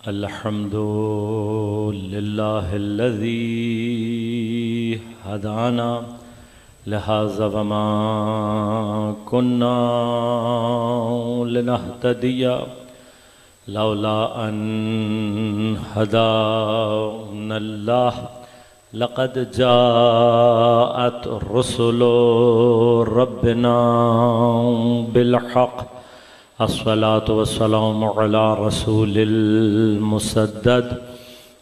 الحمد لله الذي هدانا لهذا وما كنا لنهتدي لولا أن هدانا الله لقد جاءت رسل ربنا بالحق الصلاة والسلام على رسول المسدد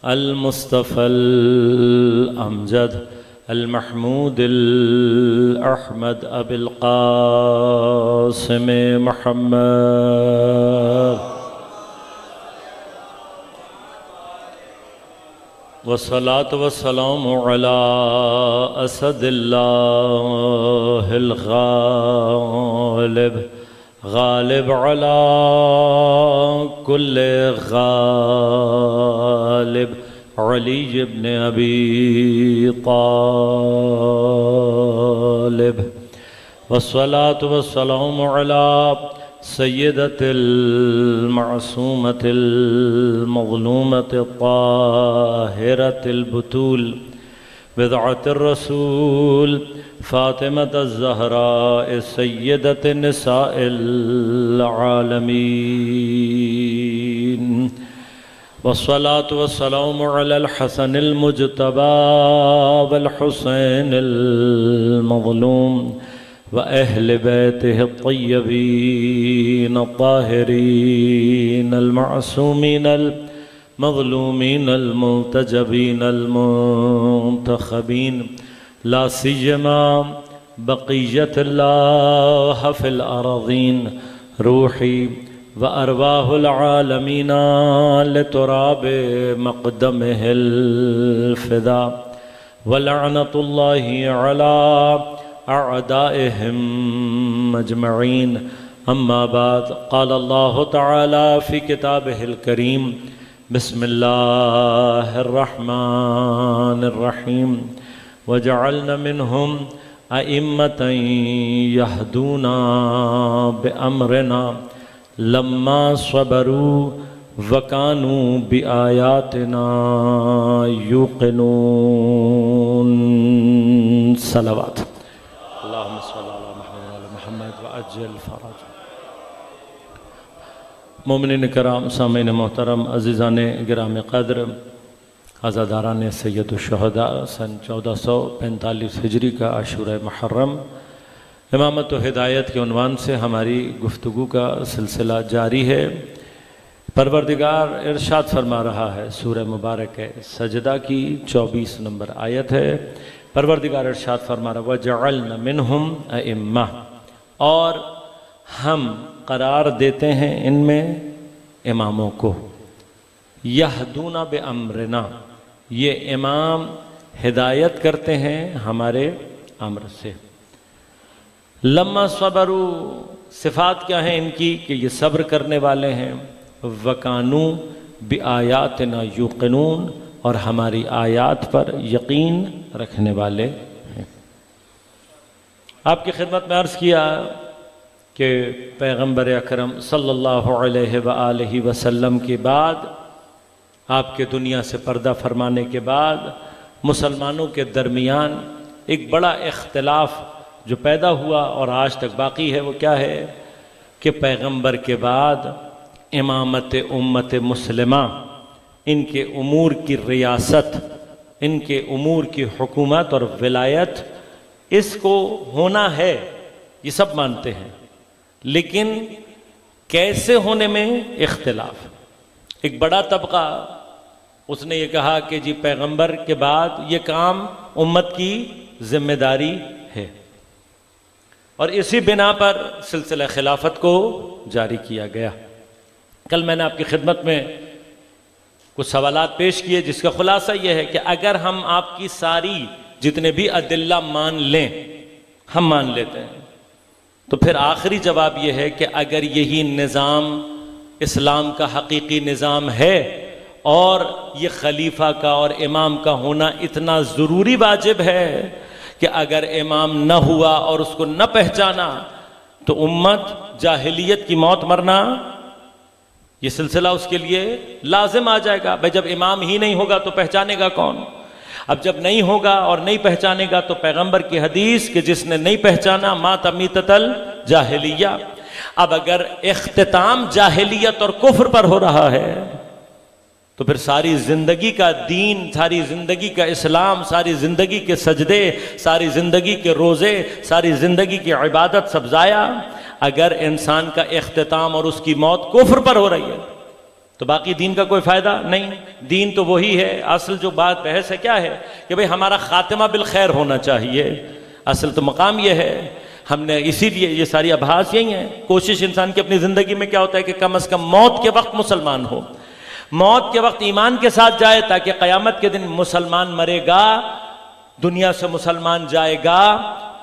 المصطفى الأمجد المحمود الأحمد أبي القاسم محمد والصلاة والسلام على أسد الله الغالب غالب على كل غالب علي بن أبي طالب والصلاة والسلام على سيدة المعصومة المظلومة الطاهرة البتول بضعة الرسول فاطمة الزهراء سيدة نساء العالمين والصلاة والسلام على الحسن المجتبى والحسين المظلوم وأهل بيته الطيبين الطاهرين المعصومين المظلومين المنتجبين المنتخبين لا سيما بقية الله في الأراضين روحي وأرواح العالمين لتراب مقدمه الفداء ولعنة الله على أعدائهم أجمعين أما بعد قال الله تعالى في كتابه الكريم بسم الله الرحمن الرحيم وجعلنا منهم أئمة يهدون بأمرنا لما صبروا وكانوا بآياتنا يوقنون صلوات اللهم صل على محمد وعجل فرج مومنین کرام سامعین محترم عزیزان گرام قدر عزاداران سید الشہداء سن 1445 ہجری کا عاشورہ محرم امامت و ہدایت کے عنوان سے ہماری گفتگو کا سلسلہ جاری ہے۔ پروردگار ارشاد فرما رہا ہے، سورہ مبارک سجدہ کی 24 نمبر آیت ہے۔ پروردگار ارشاد فرما رہا ہے وَجَعَلْنَ مِنْهُمْ أَئِمَّةً، اور ہم قرار دیتے ہیں ان میں اماموں کو، یہدون بامرنا، یہ امام ہدایت کرتے ہیں ہمارے امر سے۔ لما صبروا، صفات کیا ہیں ان کی کہ یہ صبر کرنے والے ہیں، وَكَانُوا بِآيَاتِنَا يُوقِنُونَ، اور ہماری آیات پر یقین رکھنے والے ہیں۔ آپ کی خدمت میں عرض کیا کہ پیغمبر اکرم صلی اللہ علیہ وآلہ وسلم کے بعد، آپ کے دنیا سے پردہ فرمانے کے بعد مسلمانوں کے درمیان ایک بڑا اختلاف جو پیدا ہوا اور آج تک باقی ہے، وہ کیا ہے کہ پیغمبر کے بعد امامت امت مسلمہ، ان کے امور کی ریاست، ان کے امور کی حکومت اور ولایت، اس کو ہونا ہے، یہ سب مانتے ہیں، لیکن کیسے ہونے میں اختلاف۔ ایک بڑا طبقہ اس نے یہ کہا کہ جی پیغمبر کے بعد یہ کام امت کی ذمہ داری ہے، اور اسی بنا پر سلسلہ خلافت کو جاری کیا گیا۔ کل میں نے آپ کی خدمت میں کچھ سوالات پیش کیے جس کا خلاصہ یہ ہے کہ اگر ہم آپ کی ساری جتنے بھی ادلہ مان لیں، ہم مان لیتے ہیں، تو پھر آخری جواب یہ ہے کہ اگر یہی نظام اسلام کا حقیقی نظام ہے اور یہ خلیفہ کا اور امام کا ہونا اتنا ضروری واجب ہے کہ اگر امام نہ ہوا اور اس کو نہ پہچانا تو امت جاہلیت کی موت مرنا یہ سلسلہ اس کے لیے لازم آ جائے گا. بھائی جب امام ہی نہیں ہوگا تو پہچانے گا کون؟ اب جب نہیں ہوگا اور نہیں پہچانے گا تو پیغمبر کی حدیث کہ جس نے نہیں پہچانا مات میتۃ الجاہلیہ. اب اگر اختتام جاہلیت اور کفر پر ہو رہا ہے تو پھر ساری زندگی کا دین، ساری زندگی کا اسلام، ساری زندگی کے سجدے، ساری زندگی کے روزے، ساری زندگی کی عبادت سب ضائع. اگر انسان کا اختتام اور اس کی موت کفر پر ہو رہی ہے تو باقی دین کا کوئی فائدہ نہیں. دین تو وہی ہے. اصل جو بات بحث ہے کیا ہے کہ بھئی ہمارا خاتمہ بالخیر ہونا چاہیے. اصل تو مقام یہ ہے. ہم نے اسی لیے یہ ساری ابحاث یہی ہیں. کوشش انسان کی اپنی زندگی میں کیا ہوتا ہے کہ کم از کم موت کے وقت مسلمان ہو، موت کے وقت ایمان کے ساتھ جائے، تاکہ قیامت کے دن مسلمان مرے گا، دنیا سے مسلمان جائے گا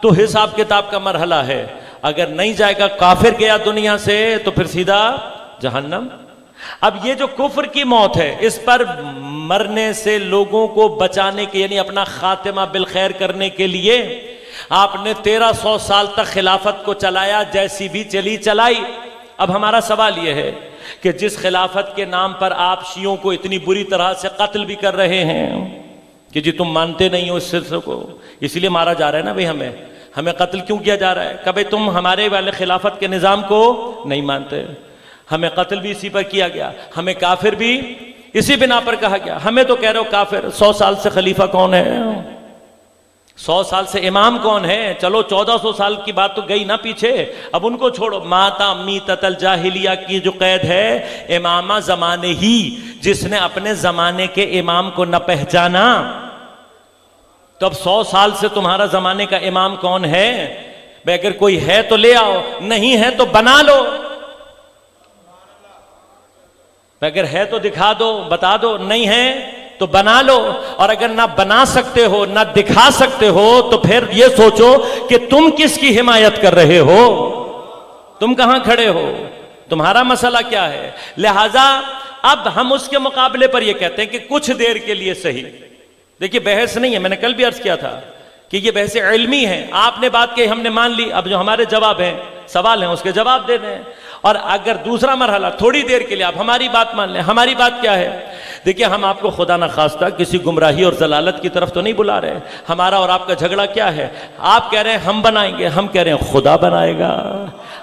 تو حساب کتاب کا مرحلہ ہے. اگر نہیں جائے گا، کافر گیا دنیا سے، تو پھر سیدھا جہنم. اب یہ جو کفر کی موت ہے، اس پر مرنے سے لوگوں کو بچانے کے، یعنی اپنا خاتمہ بالخیر کرنے کے لیے آپ نے 1300 سال تک خلافت کو چلایا، جیسی بھی چلی چلائی. اب ہمارا سوال یہ ہے کہ جس خلافت کے نام پر آپ شیعوں کو اتنی بری طرح سے قتل بھی کر رہے ہیں کہ جی تم مانتے نہیں ہو اس سلسلے کو، اسی لیے مارا جا رہا ہے نا بھئی. ہمیں قتل کیوں کیا جا رہا ہے کہ بھئی تم ہمارے والے خلافت کے نظام کو نہیں مانتے. ہمیں قتل بھی اسی پر کیا گیا، ہمیں کافر بھی اسی بنا پر کہا گیا. ہمیں تو کہہ رہے ہو کافر. 100 سال سے خلیفہ کون ہے؟ 100 سال سے امام کون ہے؟ چلو 1400 سال کی بات تو گئی نا پیچھے، اب ان کو چھوڑو. ماتا میتۃ الجاہلیہ کی جو قید ہے، امامہ زمانے ہی، جس نے اپنے زمانے کے امام کو نہ پہچانا. تو اب 100 سال سے تمہارا زمانے کا امام کون ہے؟ بھئی اگر کوئی ہے تو لے آؤ، نہیں ہے تو بنا لو. اگر ہے تو دکھا دو، بتا دو، نہیں ہے تو بنا لو. اور اگر نہ بنا سکتے ہو نہ دکھا سکتے ہو تو پھر یہ سوچو کہ تم کس کی حمایت کر رہے ہو، تم کہاں کھڑے ہو، تمہارا مسئلہ کیا ہے. لہذا اب ہم اس کے مقابلے پر یہ کہتے ہیں کہ کچھ دیر کے لیے صحیح. دیکھیے بحث نہیں ہے، میں نے کل بھی عرض کیا تھا کہ یہ بحث علمی ہے. آپ نے بات کہی، ہم نے مان لی. اب جو ہمارے جواب ہیں، سوال ہیں، اس کے جواب دے دیں. اور اگر دوسرا مرحلہ تھوڑی دیر کے لیے آپ ہماری بات مان لیں. ہماری بات کیا ہے؟ دیکھیے ہم آپ کو خدا نہ خواستہ کسی گمراہی اور ضلالت کی طرف تو نہیں بلا رہے. ہمارا اور آپ کا جھگڑا کیا ہے؟ آپ کہہ رہے ہیں ہم بنائیں گے، ہم کہہ رہے ہیں خدا بنائے گا.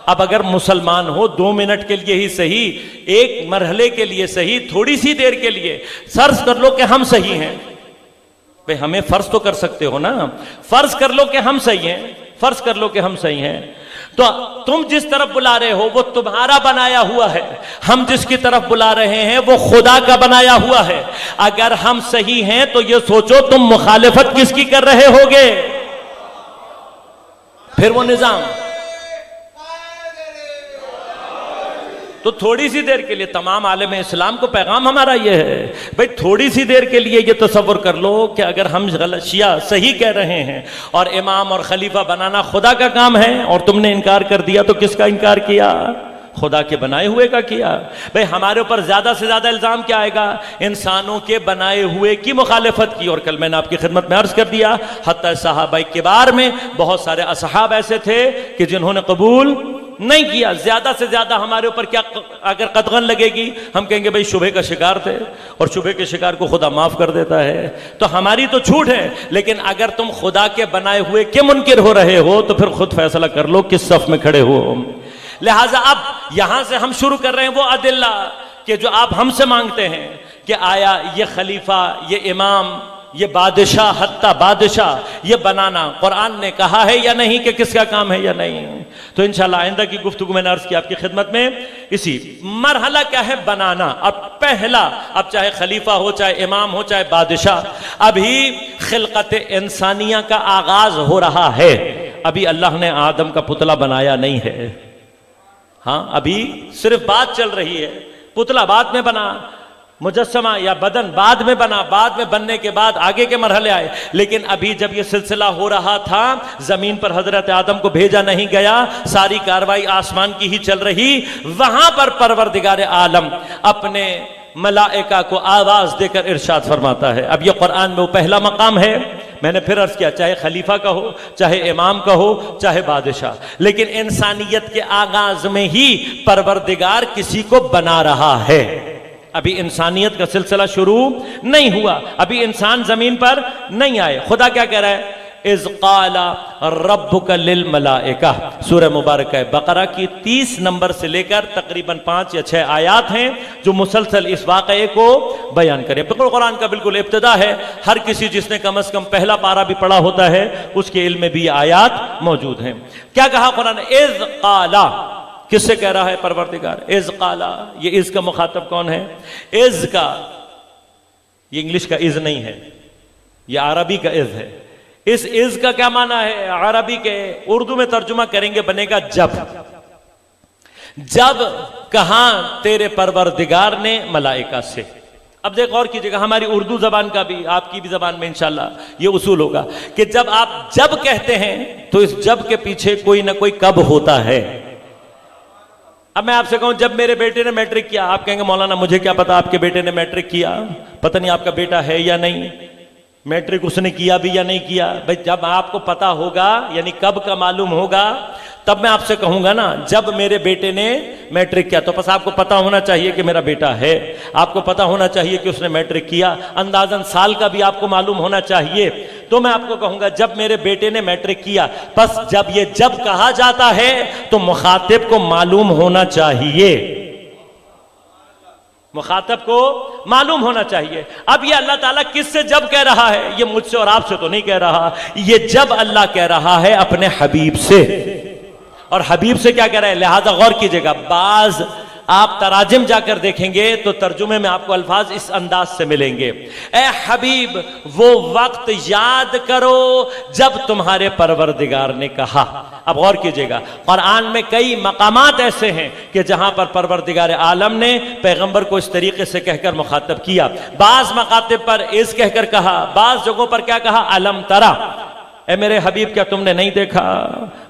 اب اگر مسلمان ہو 2 منٹ کے لیے ہی صحیح، ایک مرحلے کے لیے صحیح، تھوڑی سی دیر کے لیے فرض کر لو کہ ہم صحیح ہیں. بھئی ہمیں فرض تو کر سکتے ہو نا، فرض کر لو کہ ہم صحیح ہیں، فرض کر لو کہ ہم صحیح ہیں. تو تم جس طرف بلا رہے ہو وہ تمہارا بنایا ہوا ہے، ہم جس کی طرف بلا رہے ہیں وہ خدا کا بنایا ہوا ہے. اگر ہم صحیح ہیں تو یہ سوچو تم مخالفت کس کی کر رہے ہوگے؟ پھر وہ نظام. تو تھوڑی سی دیر کے لیے تمام عالم اسلام کو پیغام ہمارا یہ ہے، بھئی تھوڑی سی دیر کے لیے یہ تصور کر لو کہ اگر ہم شیعہ صحیح کہہ رہے ہیں اور امام اور خلیفہ بنانا خدا کا کام ہے اور تم نے انکار کر دیا، تو کس کا انکار کیا؟ خدا کے بنائے ہوئے کا کیا. بھئی ہمارے اوپر زیادہ سے زیادہ الزام کیا آئے گا؟ انسانوں کے بنائے ہوئے کی مخالفت کی. اور کل میں نے آپ کی خدمت میں عرض کر دیا، حتی صحابہ کبار میں بہت سارے اصحاب ایسے تھے کہ جنہوں نے قبول نہیں کیا. زیادہ سے زیادہ ہمارے اوپر کیا اگر قدغن لگے گی؟ ہم کہیں گے بھئی شبہ کا شکار تھے اور شبہ کے شکار کو خدا معاف کر دیتا ہے. تو ہماری تو چھوٹ ہے، لیکن اگر تم خدا کے بنائے ہوئے کے منکر ہو رہے ہو تو پھر خود فیصلہ کر لو کس صف میں کھڑے ہو. لہٰذا اب یہاں سے ہم شروع کر رہے ہیں وہ ادلہ کہ جو آپ ہم سے مانگتے ہیں کہ آیا یہ خلیفہ، یہ امام، یہ بادشاہ، حتیٰ بادشاہ یہ بنانا قرآن نے کہا ہے یا نہیں، کہ کس کا کام ہے یا نہیں. تو انشاءاللہ آئندہ کی گفتگو میں نے عرض کی آپ کی خدمت میں. اسی مرحلہ کیا ہے؟ بنانا. اب پہلا، اب چاہے خلیفہ ہو، چاہے امام ہو، چاہے بادشاہ، ابھی خلقت انسانیہ کا آغاز ہو رہا ہے. ابھی اللہ نے آدم کا پتلا بنایا نہیں ہے. ہاں ابھی صرف بات چل رہی ہے. پتلا بعد میں بنا، مجسمہ یا بدن بعد میں بنا، بعد میں بننے کے بعد آگے کے مرحلے آئے. لیکن ابھی جب یہ سلسلہ ہو رہا تھا، زمین پر حضرت آدم کو بھیجا نہیں گیا، ساری کاروائی آسمان کی ہی چل رہی. وہاں پر پروردگار عالم اپنے ملائکہ کو آواز دے کر ارشاد فرماتا ہے. اب یہ قرآن میں وہ پہلا مقام ہے. میں نے پھر عرض کیا چاہے خلیفہ کا ہو، چاہے امام کا ہو، چاہے بادشاہ، لیکن انسانیت کے آغاز میں ہی پروردگار کسی کو بنا رہا ہے۔ ابھی انسانیت کا سلسلہ شروع نہیں ہوا، ابھی انسان زمین پر نہیں آئے۔ خدا کیا کہہ رہا ہے؟ اذ قال ربک للملائکہ، سورہ مبارکہ بقرہ کی 30 نمبر سے لے کر تقریباً 5 یا 6 آیات ہیں جو مسلسل اس واقعے کو بیان کرے۔ بالکل قرآن کا بالکل ابتدا ہے، ہر کسی جس نے کم از کم پہلا پارہ بھی پڑھا ہوتا ہے اس کے علم میں بھی یہ آیات موجود ہیں۔ کیا کہا قرآن نے؟ اذ قال، کس سے کہہ رہا ہے پروردگار؟ اذ قال، یہ از کا مخاطب کون ہے؟ از کا، یہ انگلش کا از نہیں ہے، یہ عربی کا از ہے۔ اس از کا کیا معنی ہے عربی کے؟ اردو میں ترجمہ کریں گے بنے گا جب۔ جب کہاں تیرے پروردگار نے ملائکہ سے۔ اب دیکھ اور کیجئے گا، ہماری اردو زبان کا بھی آپ کی بھی زبان میں انشاءاللہ یہ اصول ہوگا کہ جب آپ جب کہتے ہیں تو اس جب کے پیچھے کوئی نہ کوئی کب ہوتا ہے۔ اب میں آپ سے کہوں جب میرے بیٹے نے میٹرک کیا، آپ کہیں گے مولانا مجھے کیا پتا آپ کے بیٹے نے میٹرک کیا، پتہ نہیں آپ کا بیٹا ہے یا نہیں، میٹرک اس نے کیا بھی یا نہیں کیا۔ بھئی جب آپ کو پتا ہوگا، یعنی کب کا معلوم ہوگا، تب میں آپ سے کہوں گا نا جب میرے بیٹے نے میٹرک کیا، تو بس آپ کو پتا ہونا چاہیے کہ میرا بیٹا ہے، آپ کو پتا ہونا چاہیے کہ اس نے میٹرک کیا، اندازاً سال کا بھی آپ کو معلوم ہونا چاہیے۔ تو میں آپ کو کہوں گا جب میرے بیٹے نے میٹرک کیا، پس جب یہ جب کہا جاتا ہے تو مخاطب کو معلوم ہونا چاہیے، مخاطب کو معلوم ہونا چاہیے۔ اب یہ اللہ تعالیٰ کس سے جب کہہ رہا ہے؟ یہ مجھ سے اور آپ سے تو نہیں کہہ رہا، یہ جب اللہ کہہ رہا ہے اپنے حبیب سے۔ اور حبیب سے کیا کہہ رہا ہے؟ لہذا غور کیجئے گا، بعض آپ تراجم جا کر دیکھیں گے تو ترجمے میں آپ کو الفاظ اس انداز سے ملیں گے، اے حبیب وہ وقت یاد کرو جب تمہارے پروردگار نے کہا۔ اب غور کیجئے گا، قرآن میں کئی مقامات ایسے ہیں کہ جہاں پر پروردگار عالم نے پیغمبر کو اس طریقے سے کہہ کر مخاطب کیا۔ بعض مقاطب پر اس کہہ کر کہا، بعض جگہوں پر کیا کہا؟ علم ترا، اے میرے حبیب کیا تم نے نہیں دیکھا؟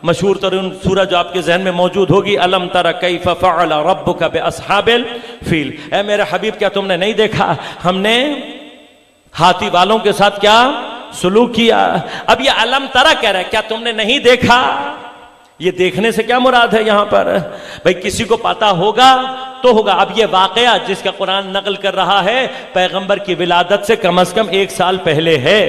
مشہور ترین سورہ جو آپ کے ذہن میں موجود ہوگی، الم تر کیف فعل ربک باصحاب الفیل، اے میرے حبیب کیا تم نے نہیں دیکھا ہم نے ہاتھی والوں کے ساتھ کیا سلوک کیا۔ اب یہ الم ترا کہہ رہا ہے، کیا تم نے نہیں دیکھا؟ یہ دیکھنے سے کیا مراد ہے یہاں پر؟ بھئی کسی کو پتا ہوگا تو ہوگا۔ اب یہ واقعہ جس کا قرآن نقل کر رہا ہے پیغمبر کی ولادت سے کم از کم 1 سال پہلے ہے،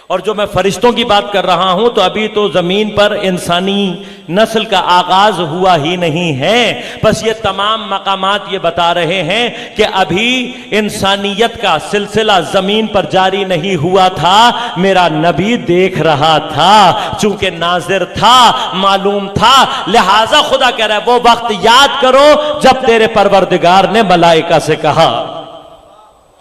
اور جو میں فرشتوں کی بات کر رہا ہوں تو ابھی تو زمین پر انسانی نسل کا آغاز ہوا ہی نہیں ہے۔ بس یہ تمام مقامات یہ بتا رہے ہیں کہ ابھی انسانیت کا سلسلہ زمین پر جاری نہیں ہوا تھا، میرا نبی دیکھ رہا تھا، چونکہ ناظر تھا، معلوم تھا، لہٰذا خدا کہہ رہا ہے وہ وقت یاد کرو جب تیرے پروردگار نے ملائکہ سے کہا۔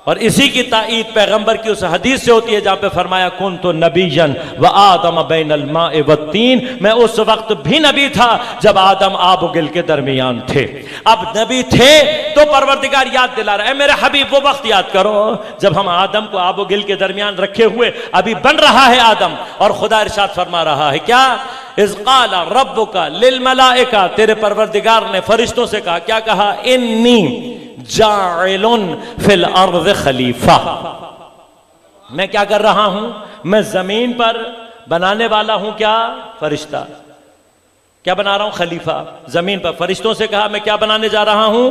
اور اسی کی تائید پیغمبر کی اس حدیث سے ہوتی ہے جہاں پہ فرمایا کنت نبیا وآدم بین الماء والطین، میں اس وقت بھی نبی تھا جب آدم آب و گل کے درمیان تھے۔ اب نبی تھے تو پروردگار یاد دلا رہا ہے، میرے حبیب وہ وقت یاد کرو جب ہم آدم کو آب و گل کے درمیان رکھے ہوئے، ابھی بن رہا ہے آدم، اور خدا ارشاد فرما رہا ہے کیا؟ اذ قال ربک للملائکہ، تیرے پروردگار نے فرشتوں سے کہا، کیا کہا؟ انی جاعل فی الارض خلیفہ، میں کیا کر رہا ہوں؟ میں زمین پر بنانے والا ہوں کیا؟ فرشتہ۔ کیا بنا رہا ہوں؟ خلیفہ زمین پر۔ فرشتوں سے کہا میں کیا بنانے جا رہا ہوں؟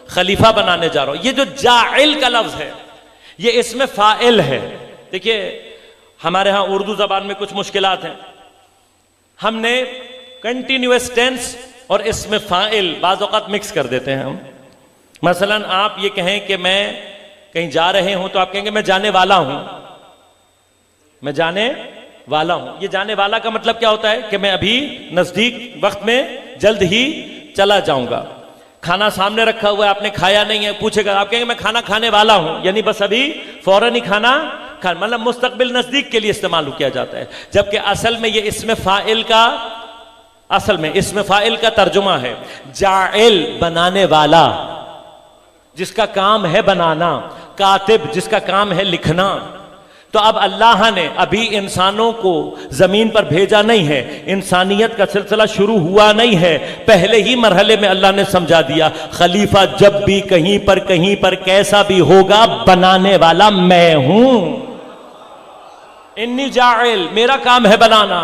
خلیفہ بنانے جا رہا ہوں۔ یہ جو جاعل کا لفظ ہے یہ اس میں فاعل ہے۔ دیکھیے ہمارے ہاں اردو زبان میں کچھ مشکلات ہیں، ہم نے کنٹینیوس ٹینس اور اس میں فاعل بعض اوقات مکس کر دیتے ہیں ہم۔ مثلا آپ یہ کہیں کہ میں کہیں جا رہے ہوں تو آپ کہیں گے میں جانے والا ہوں، میں جانے والا ہوں۔ یہ جانے والا کا مطلب کیا ہوتا ہے کہ میں ابھی نزدیک وقت میں جلد ہی چلا جاؤں گا۔ کھانا سامنے رکھا ہوا ہے، آپ نے کھایا نہیں ہے، پوچھے گا، آپ کہیں گے میں کھانا کھانے والا ہوں، یعنی بس ابھی فوراً ہی کھانا مطلب مستقبل نزدیک کے لیے استعمال کیا جاتا ہے، جبکہ اصل میں یہ اسم فاعل کا، اصل میں اسم فاعل کا ترجمہ ہے جاعل، بنانے والا، جس کا کام ہے بنانا، کاتب، جس کا کام ہے لکھنا۔ تو اب اللہ نے ابھی انسانوں کو زمین پر بھیجا نہیں ہے، انسانیت کا سلسلہ شروع ہوا نہیں ہے، پہلے ہی مرحلے میں اللہ نے سمجھا دیا خلیفہ جب بھی کہیں پر کیسا بھی ہوگا، بنانے والا میں ہوں۔ انی جاعل، میرا کام ہے بنانا.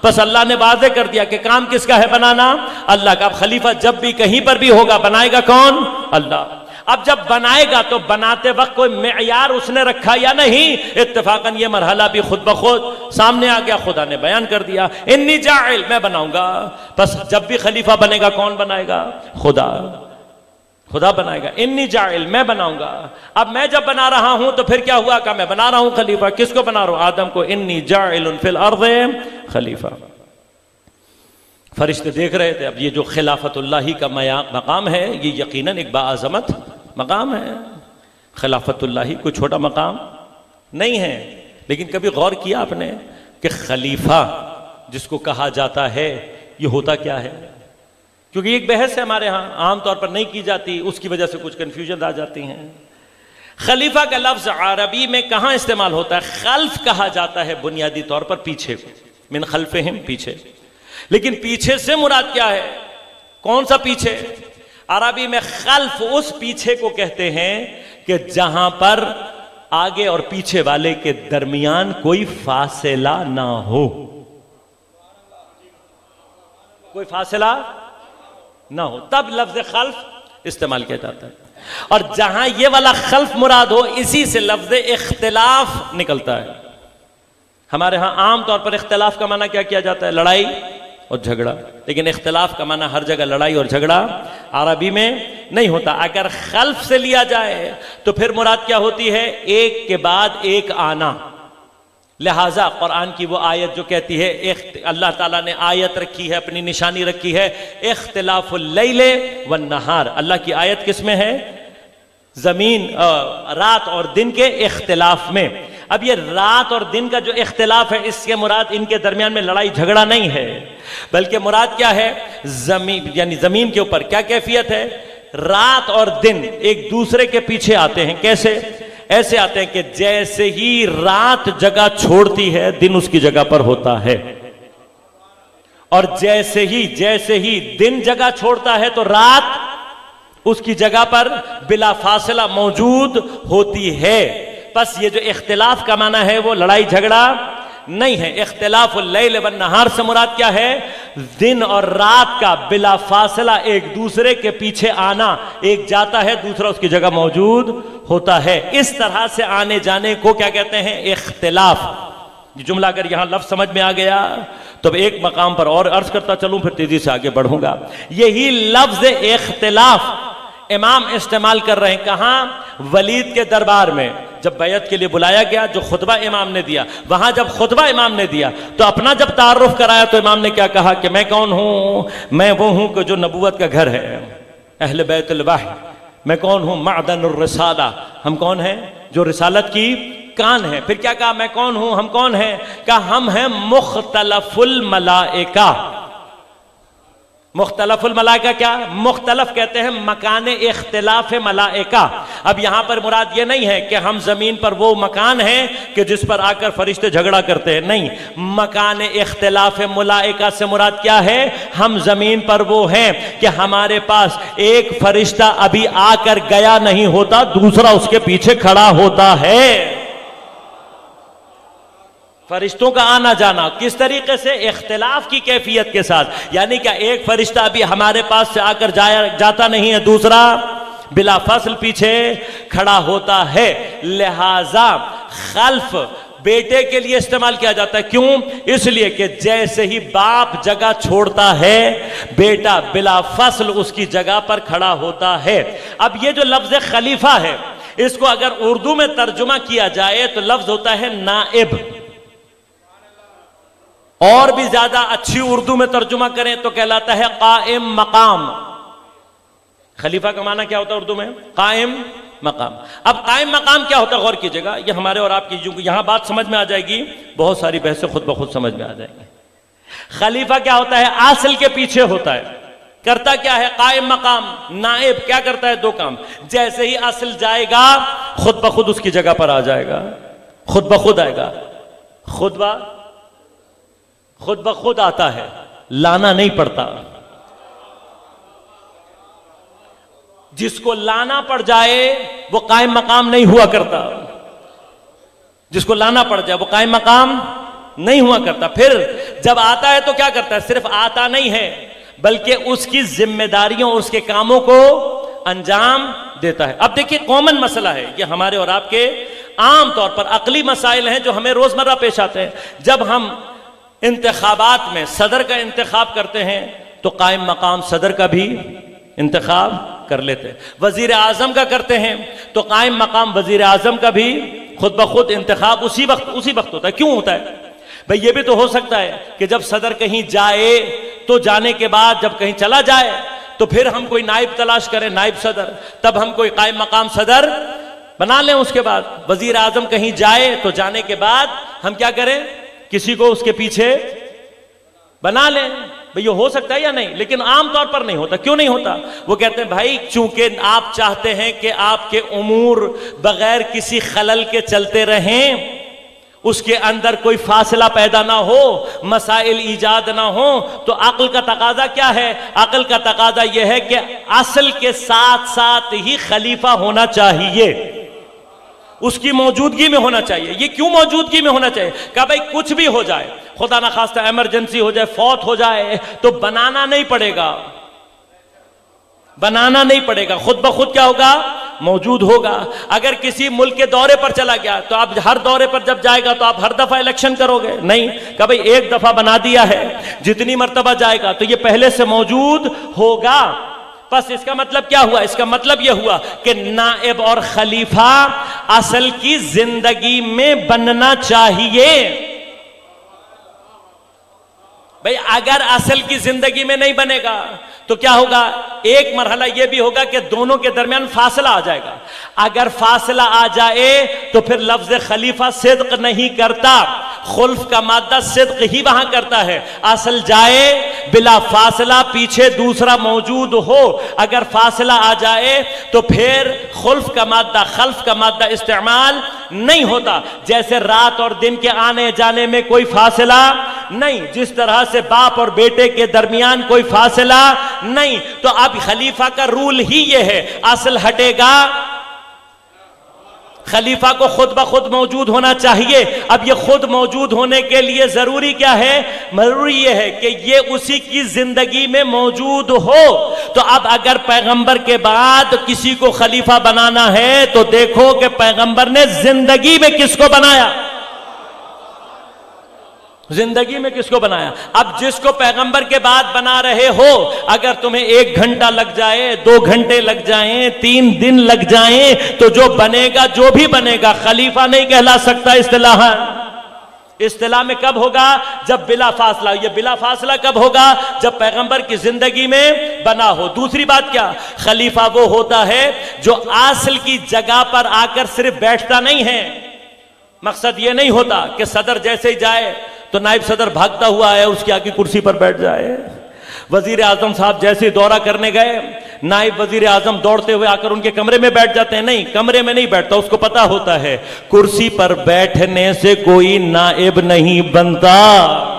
بس اللہ نے واضح کر دیا کہ کام کس کا ہے؟ بنانا اللہ کا. اب خلیفہ جب بھی کہیں پر بھی ہوگا بنائے گا کون؟ اللہ. اب جب بنائے گا تو بناتے وقت کوئی معیار اس نے رکھا یا نہیں؟ اتفاقاً یہ مرحلہ بھی خود بخود سامنے آ گیا، خدا نے بیان کر دیا انی جاعل، میں بناؤں گا. بس جب بھی خلیفہ بنے گا کون بنائے گا؟ خدا. خدا بنائے گا. انی جاعل، میں بناؤں گا. اب میں جب بنا رہا ہوں تو پھر کیا ہوا کہ میں بنا رہا ہوں خلیفہ. کس کو بنا رہا ہوں؟ آدم کو. انی جاعل فی الارض خلیفہ. فرشتے دیکھ رہے تھے. اب یہ جو خلافت اللہ کا مقام ہے یہ یقیناً ایک باعظمت مقام ہے. خلافت اللہ کوئی چھوٹا مقام نہیں ہے. لیکن کبھی غور کیا آپ نے کہ خلیفہ جس کو کہا جاتا ہے یہ ہوتا کیا ہے؟ کیونکہ ایک بحث ہے ہمارے ہاں، عام طور پر نہیں کی جاتی، اس کی وجہ سے کچھ کنفیوژن آ جاتی ہیں. خلیفہ کا لفظ عربی میں کہاں استعمال ہوتا ہے؟ خلف کہا جاتا ہے بنیادی طور پر پیچھے کو. من خلفہم، پیچھے. لیکن پیچھے سے مراد کیا ہے؟ کون سا پیچھے؟ عربی میں خلف اس پیچھے کو کہتے ہیں کہ جہاں پر آگے اور پیچھے والے کے درمیان کوئی فاصلہ نہ ہو. کوئی فاصلہ نہ ہو تب لفظ خلف استعمال کیا جاتا ہے. اور جہاں یہ والا خلف مراد ہو اسی سے لفظ اختلاف نکلتا ہے. ہمارے ہاں عام طور پر اختلاف کا معنی کیا کیا جاتا ہے؟ لڑائی اور جھگڑا. لیکن اختلاف کا معنی ہر جگہ لڑائی اور جھگڑا عربی میں نہیں ہوتا. اگر خلف سے لیا جائے تو پھر مراد کیا ہوتی ہے؟ ایک کے بعد ایک آنا. لہٰذا قرآن کی وہ آیت جو کہتی ہے، اللہ تعالیٰ نے آیت رکھی ہے، اپنی نشانی رکھی ہے، اختلاف اللیل والنہار. اللہ کی آیت کس میں ہے؟ زمین رات اور دن کے اختلاف میں. اب یہ رات اور دن کا جو اختلاف ہے اس کے مراد ان کے درمیان میں لڑائی جھگڑا نہیں ہے، بلکہ مراد کیا ہے؟ زمین، یعنی زمین کے اوپر کیا کیفیت ہے؟ رات اور دن ایک دوسرے کے پیچھے آتے ہیں. کیسے؟ ایسے آتے ہیں کہ جیسے ہی رات جگہ چھوڑتی ہے دن اس کی جگہ پر ہوتا ہے، اور جیسے ہی دن جگہ چھوڑتا ہے تو رات اس کی جگہ پر بلا فاصلہ موجود ہوتی ہے. بس یہ جو اختلاف کا معنی ہے وہ لڑائی جھگڑا نہیں ہے. اختلاف اللیل والنہار سے مراد کیا ہے؟ دن اور رات کا بلا فاصلہ ایک دوسرے کے پیچھے آنا. ایک جاتا ہے دوسرا اس کی جگہ موجود ہوتا ہے. اس طرح سے آنے جانے کو کیا کہتے ہیں؟ اختلاف. یہ جملہ اگر یہاں لفظ سمجھ میں آ گیا تو ایک مقام پر اور عرض کرتا چلوں پھر تیزی سے آگے بڑھوں گا. یہی لفظ اختلاف امام استعمال کر رہے ہیں. کہاں؟ ولید کے دربار میں جب بیعت کے لیے بلایا گیا، جو خطبہ امام نے دیا، وہاں جب خطبہ امام نے دیا تو اپنا جب تعارف کرایا تو امام نے کیا کہا کہ میں کون ہوں؟ میں وہ ہوں کہ جو نبوت کا گھر ہے، اہل بیت الوحی. میں کون ہوں؟ معدن الرسالہ. ہم کون ہیں؟ جو رسالت کی کان ہے. پھر کیا کہا؟ میں کون ہوں؟ ہم کون ہیں؟ کہا ہم ہیں مختلف الملائکہ. مختلف الملائکہ کیا؟ مختلف کہتے ہیں مکان اختلاف ملائکہ. اب یہاں پر مراد یہ نہیں ہے کہ ہم زمین پر وہ مکان ہیں کہ جس پر آ کر فرشتے جھگڑا کرتے ہیں. نہیں، مکان اختلاف ملائکہ سے مراد کیا ہے؟ ہم زمین پر وہ ہیں کہ ہمارے پاس ایک فرشتہ ابھی آ کر گیا نہیں ہوتا، دوسرا اس کے پیچھے کھڑا ہوتا ہے. فرشتوں کا آنا جانا کس طریقے سے؟ اختلاف کی کیفیت کے ساتھ. یعنی کہ ایک فرشتہ ابھی ہمارے پاس سے آ کر جاتا نہیں ہے، دوسرا بلا فاصل پیچھے کھڑا ہوتا ہے. لہذا خلف بیٹے کے لیے استعمال کیا جاتا ہے. کیوں؟ اس لیے کہ جیسے ہی باپ جگہ چھوڑتا ہے بیٹا بلا فاصل اس کی جگہ پر کھڑا ہوتا ہے. اب یہ جو لفظ خلیفہ ہے اس کو اگر اردو میں ترجمہ کیا جائے تو لفظ ہوتا ہے نائب. اور بھی زیادہ اچھی اردو میں ترجمہ کریں تو کہلاتا ہے قائم مقام. خلیفہ کا معنی کیا ہوتا ہے اردو میں؟ قائم مقام. اب قائم مقام کیا ہوتا ہے؟ غور کیجئے گا، یہ ہمارے اور آپ کی یہاں بات سمجھ میں آ جائے گی، بہت ساری بحثیں خود بخود سمجھ میں آ جائیں گی. خلیفہ کیا ہوتا ہے؟ اصل کے پیچھے ہوتا ہے. کرتا کیا ہے؟ قائم مقام. نائب کیا کرتا ہے؟ دو کام. جیسے ہی اصل جائے گا خود بخود اس کی جگہ پر آ جائے گا، خود بخود آئے گا. خود بخود آتا ہے، لانا نہیں پڑتا. جس کو لانا پڑ جائے وہ قائم مقام نہیں ہوا کرتا. جس کو لانا پڑ جائے وہ قائم مقام نہیں ہوا کرتا. پھر جب آتا ہے تو کیا کرتا ہے؟ صرف آتا نہیں ہے بلکہ اس کی ذمہ داریوں اور اس کے کاموں کو انجام دیتا ہے. اب دیکھیے کامن مسئلہ ہے یہ ہمارے اور آپ کے عام طور پر عقلی مسائل ہیں جو ہمیں روزمرہ پیش آتے ہیں. جب ہم انتخابات میں صدر کا انتخاب کرتے ہیں تو قائم مقام صدر کا بھی انتخاب کر لیتے ہیں. وزیر اعظم کا کرتے ہیں تو قائم مقام وزیر اعظم کا بھی خود بخود انتخاب اسی وقت ہوتا ہے. کیوں ہوتا ہے بھئی؟ یہ بھی تو ہو سکتا ہے کہ جب صدر کہیں جائے تو جانے کے بعد جب کہیں چلا جائے تو پھر ہم کوئی نائب تلاش کریں، نائب صدر، تب ہم کوئی قائم مقام صدر بنا لیں. اس کے بعد وزیر اعظم کہیں جائے تو جانے کے بعد ہم کیا کریں؟ کسی کو اس کے پیچھے بنا لیں. بھئی یہ ہو سکتا ہے یا نہیں؟ لیکن عام طور پر نہیں ہوتا. کیوں نہیں ہوتا؟ وہ کہتے ہیں بھائی چونکہ آپ چاہتے ہیں کہ آپ کے امور بغیر کسی خلل کے چلتے رہیں، اس کے اندر کوئی فاصلہ پیدا نہ ہو، مسائل ایجاد نہ ہو، تو عقل کا تقاضا کیا ہے؟ عقل کا تقاضا یہ ہے کہ اصل کے ساتھ ساتھ ہی خلیفہ ہونا چاہیے، اس کی موجودگی میں ہونا چاہیے. یہ کیوں موجودگی میں ہونا چاہیے؟ کہ بھائی کچھ بھی ہو جائے، خدا نخواستہ ایمرجنسی ہو جائے، فوت ہو جائے، تو بنانا نہیں پڑے گا، بنانا نہیں پڑے گا، خود بخود کیا ہوگا؟ موجود ہوگا. اگر کسی ملک کے دورے پر چلا گیا تو آپ ہر دورے پر جب جائے گا تو آپ ہر دفعہ الیکشن کرو گے؟ نہیں. کہ بھئی ایک دفعہ بنا دیا ہے، جتنی مرتبہ جائے گا تو یہ پہلے سے موجود ہوگا. بس اس کا مطلب کیا ہوا؟ اس کا مطلب یہ ہوا کہ نائب اور خلیفہ اصل کی زندگی میں بننا چاہیے. بھئی اگر اصل کی زندگی میں نہیں بنے گا تو کیا ہوگا؟ ایک مرحلہ یہ بھی ہوگا کہ دونوں کے درمیان فاصلہ آ جائے گا. اگر فاصلہ آ جائے تو پھر لفظ خلیفہ صدق نہیں کرتا، خلف کا مادہ صدق ہی وہاں کرتا ہے. اصل جائے بلا فاصلہ، پیچھے دوسرا موجود ہو. اگر فاصلہ آ جائے تو پھر خلف کا مادہ استعمال نہیں ہوتا. جیسے رات اور دن کے آنے جانے میں کوئی فاصلہ نہیں، جس طرح سے باپ اور بیٹے کے درمیان کوئی فاصلہ نہیں. تو اب خلیفہ کا رول ہی یہ ہے، اصل ہٹے گا، خلیفہ کو خود بخود موجود ہونا چاہیے. اب یہ خود موجود ہونے کے لیے ضروری کیا ہے؟ ضروری یہ ہے کہ یہ اسی کی زندگی میں موجود ہو. تو اب اگر پیغمبر کے بعد کسی کو خلیفہ بنانا ہے تو دیکھو کہ پیغمبر نے زندگی میں کس کو بنایا، زندگی میں کس کو بنایا. اب جس کو پیغمبر کے بعد بنا رہے ہو، اگر تمہیں 1 گھنٹہ لگ جائے، 2 گھنٹے لگ جائیں، 3 دن لگ جائیں، تو جو بنے گا، جو بھی بنے گا، خلیفہ نہیں کہلا سکتا اصطلاحاً. اصطلاح میں کب ہوگا؟ جب بلا فاصلہ. یہ بلا فاصلہ کب ہوگا؟ جب پیغمبر کی زندگی میں بنا ہو. دوسری بات کیا؟ خلیفہ وہ ہوتا ہے جو اصل کی جگہ پر آ کر صرف بیٹھتا نہیں ہے. مقصد یہ نہیں ہوتا کہ صدر جیسے ہی جائے تو نائب صدر بھاگتا ہوا آیا اس کی آگے کرسی پر بیٹھ جائے. وزیر اعظم صاحب جیسے دورہ کرنے گئے، نائب وزیر اعظم دوڑتے ہوئے آ کر ان کے کمرے میں بیٹھ جاتے ہیں. نہیں، کمرے میں نہیں بیٹھتا. اس کو پتا ہوتا ہے کرسی پر بیٹھنے سے کوئی نائب نہیں بنتا،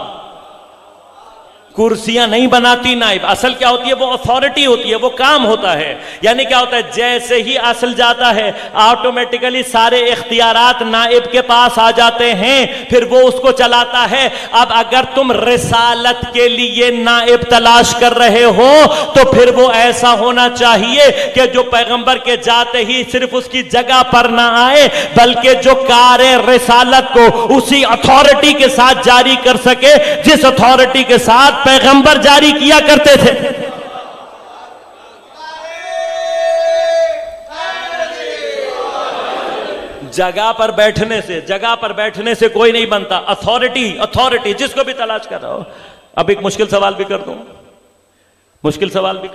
کرسیاں نہیں بناتی نائب. اصل کیا ہوتی ہے؟ وہ اتھارٹی ہوتی ہے، وہ کام ہوتا ہے. یعنی کیا ہوتا ہے؟ جیسے ہی اصل جاتا ہے آٹومیٹیکلی سارے اختیارات نائب کے پاس آ جاتے ہیں، پھر وہ اس کو چلاتا ہے. اب اگر تم رسالت کے لیے نائب تلاش کر رہے ہو تو پھر وہ ایسا ہونا چاہیے کہ جو پیغمبر کے جاتے ہی صرف اس کی جگہ پر نہ آئے، بلکہ جو کار رسالت کو اسی اتھارٹی کے ساتھ جاری کر سکے جس اتھارٹی کے ساتھ پیغمبر جاری کیا کرتے تھے. جگہ پر بیٹھنے سے کوئی نہیں بنتا. اتھارٹی جس کو بھی تلاش کر رہا ہو. اب ایک مشکل سوال بھی کر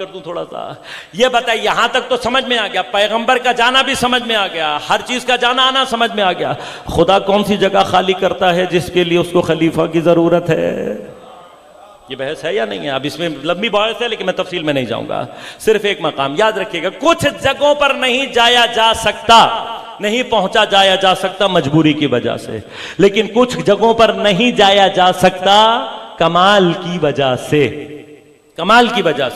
دوں تھوڑا سا. یہ بتائیے، یہاں تک تو سمجھ میں آ گیا، پیغمبر کا جانا بھی سمجھ میں آ گیا، ہر چیز کا جانا آنا سمجھ میں آ گیا. خدا کون سی جگہ خالی کرتا ہے جس کے لیے اس کو خلیفہ کی ضرورت ہے؟ یہ بحث ہے یا نہیں ہے؟ اب اس میں لمبی بحث ہے لیکن میں تفصیل میں نہیں جاؤں گا. صرف ایک مقام یاد رکھیے گا، کچھ جگہوں پر نہیں جایا جا سکتا، نہیں پہنچا جایا جا سکتا مجبوری کی وجہ سے، لیکن کچھ جگہوں پر نہیں جایا جا سکتا کمال کی وجہ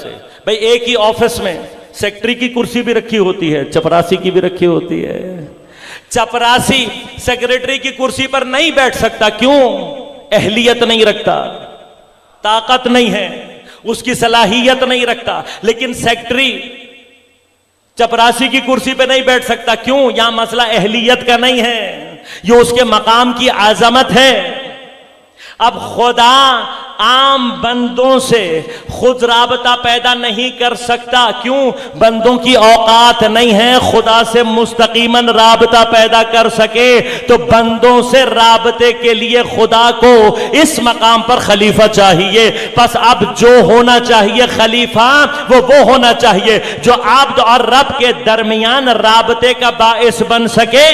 سے. بھئی ایک ہی آفس میں سیکٹری کی کرسی بھی رکھی ہوتی ہے، چپراسی کی بھی رکھی ہوتی ہے، چپراسی سیکرٹری کی کرسی پر نہیں بیٹھ سکتا، کیوں؟ اہلیت نہیں رکھتا، طاقت نہیں ہے، اس کی صلاحیت نہیں رکھتا. لیکن سیکرٹری چپراسی کی کرسی پہ نہیں بیٹھ سکتا، کیوں؟ یہاں مسئلہ اہلیت کا نہیں ہے، یہ اس کے مقام کی عظمت ہے. اب خدا عام بندوں سے خود رابطہ پیدا نہیں کر سکتا، کیوں؟ بندوں کی اوقات نہیں ہے خدا سے مستقیماً رابطہ پیدا کر سکے. تو بندوں سے رابطے کے لیے خدا کو اس مقام پر خلیفہ چاہیے. پس اب جو ہونا چاہیے خلیفہ وہ ہونا چاہیے جو عبد اور رب کے درمیان رابطے کا باعث بن سکے.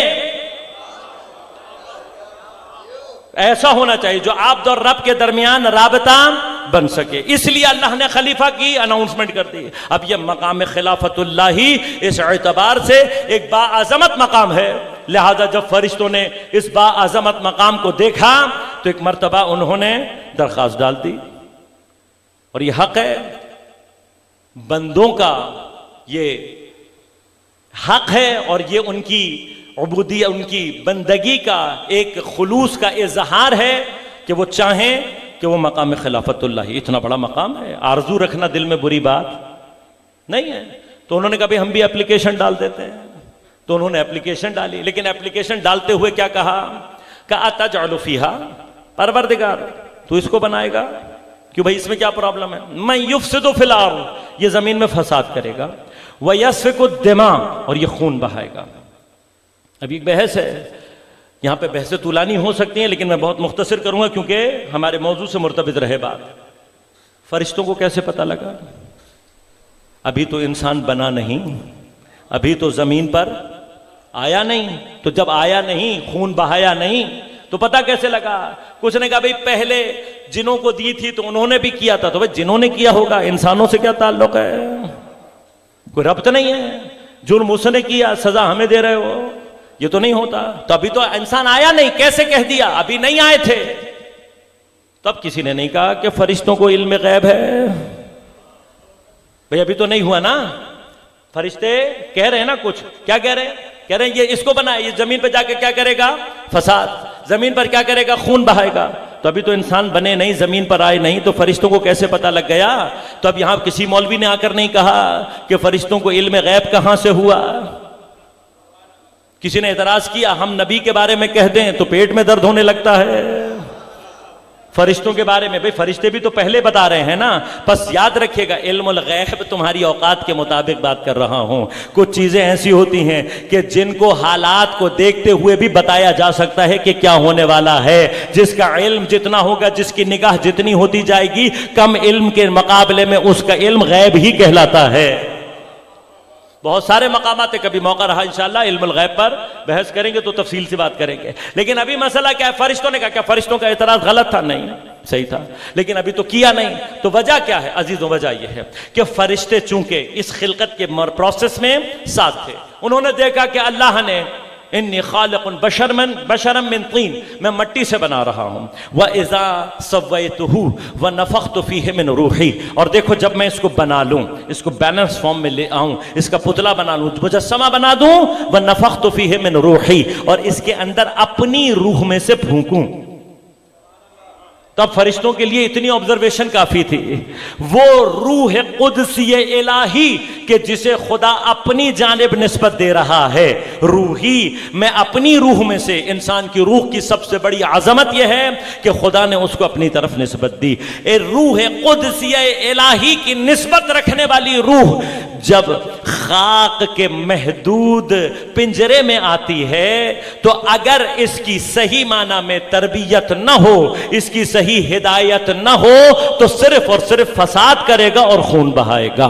ایسا ہونا چاہیے جو عبد اور رب کے درمیان رابطہ بن سکے. اس لیے اللہ نے خلیفہ کی اناؤنسمنٹ کر دی. اب یہ مقام خلافت اللہ ہی اس اعتبار سے ایک باعظمت مقام ہے. لہذا جب فرشتوں نے اس باعظمت مقام کو دیکھا تو ایک مرتبہ انہوں نے درخواست ڈال دی. اور یہ حق ہے بندوں کا، یہ حق ہے اور یہ ان کی عبودیت، ان کی بندگی کا ایک خلوص کا اظہار ہے کہ وہ چاہیں کہ وہ مقام خلافت اللہ، اتنا بڑا مقام ہے. آرزو رکھنا دل میں بری بات نہیں ہے. تو انہوں نے کہا بھی ہم بھی اپلیکیشن ڈال دیتے ہیں. تو انہوں نے اپلیکیشن ڈالی، لیکن اپلیکیشن ڈالتے ہوئے کیا کہا کہ اتجعل فیہا، پروردگار تو اس کو بنائے گا کیوں بھائی، اس میں کیا پرابلم ہے؟ من یفسد فی الارض، یہ زمین میں فساد کرے گا، ویسفک الدماء، اور یہ خون بہائے گا. ابھی ایک بحث ہے، یہاں پہ بحثیں طولانی ہو سکتی ہیں لیکن میں بہت مختصر کروں گا کیونکہ ہمارے موضوع سے مرتبط رہے بات. فرشتوں کو کیسے پتہ لگا؟ ابھی تو انسان بنا نہیں، ابھی تو زمین پر آیا نہیں. تو جب آیا نہیں، خون بہایا نہیں، تو پتہ کیسے لگا؟ کچھ نے کہا بھئی پہلے جنوں کو دی تھی تو انہوں نے بھی کیا تھا. تو بھئی جنوں نے کیا ہوگا، انسانوں سے کیا تعلق ہے؟ کوئی ربط نہیں ہے. جرم اس نے کیا، سزا ہمیں دے رہے ہو، یہ تو نہیں ہوتا. تو ابھی تو انسان آیا نہیں، کیسے کہہ دیا ابھی نہیں آئے تھے؟ تب کسی نے نہیں کہا کہ فرشتوں کو علم غیب ہے. بھئی ابھی تو نہیں ہوا نا. فرشتے کہہ رہے ہیں نا کچھ، کیا کہہ رہے ہیں؟ کہہ رہے ہیں یہ اس کو بنائے، یہ زمین پہ جا کے کیا کرے گا؟ فساد. زمین پر کیا کرے گا؟ خون بہائے گا. تو ابھی تو انسان بنے نہیں، زمین پر آئے نہیں، تو فرشتوں کو کیسے پتہ لگ گیا؟ تو اب یہاں کسی مولوی نے آ کر نہیں کہا کہ فرشتوں کو علم غیب کہاں سے ہوا. کسی نے اعتراض کیا ہم نبی کے بارے میں کہہ دیں تو پیٹ میں درد ہونے لگتا ہے، فرشتوں کے بارے میں بھئی فرشتے بھی تو پہلے بتا رہے ہیں نا. پس یاد رکھیے گا علم الغیب تمہاری اوقات کے مطابق بات کر رہا ہوں. کچھ چیزیں ایسی ہوتی ہیں کہ جن کو حالات کو دیکھتے ہوئے بھی بتایا جا سکتا ہے کہ کیا ہونے والا ہے. جس کا علم جتنا ہوگا، جس کی نگاہ جتنی ہوتی جائے گی، کم علم کے مقابلے میں اس کا علم غیب ہی کہلاتا ہے. بہت سارے مقامات ہیں، کبھی موقع رہا انشاءاللہ علم الغیب پر بحث کریں گے تو تفصیل سے بات کریں گے. لیکن ابھی مسئلہ کیا ہے؟ فرشتوں نے کہا کیا فرشتوں کا اعتراض غلط تھا؟ نہیں، صحیح تھا، لیکن ابھی تو کیا نہیں. تو وجہ کیا ہے عزیزوں؟ وجہ یہ ہے کہ فرشتے چونکہ اس خلقت کے پروسیس میں ساتھ تھے. انہوں نے دیکھا کہ اللہ نے انی خالق بشرا من طین، میں مٹی سے بنا رہا ہوں، وَإِذَا سَوَّيْتُهُ وَنَفَخْتُ فِيهِ مِنْ رُوحِي، اور دیکھو جب میں اس کو بنا لوں، اس کو بیلنس فارم میں لے آؤں، اس کا پتلا بنا لوں، مجسمہ بنا دوں، وَنَفَخْتُ فِيهِ مِنْ رُوحِي، اور اس کے اندر اپنی روح میں سے پھونکوں. تب فرشتوں کے لیے اتنی آبزرویشن کافی تھی. وہ روح قدسی الہی کہ جسے خدا اپنی جانب نسبت دے رہا ہے، روحی، میں اپنی روح میں سے، انسان کی روح کی سب سے بڑی عظمت یہ ہے کہ خدا نے اس کو اپنی طرف نسبت دی. اے روح قدسی الہی کی نسبت رکھنے والی روح جب خاک کے محدود پنجرے میں آتی ہے تو اگر اس کی صحیح معنی میں تربیت نہ ہو، اس کی صحیح ہدایت نہ ہو، تو صرف اور صرف فساد کرے گا اور خون بہائے گا.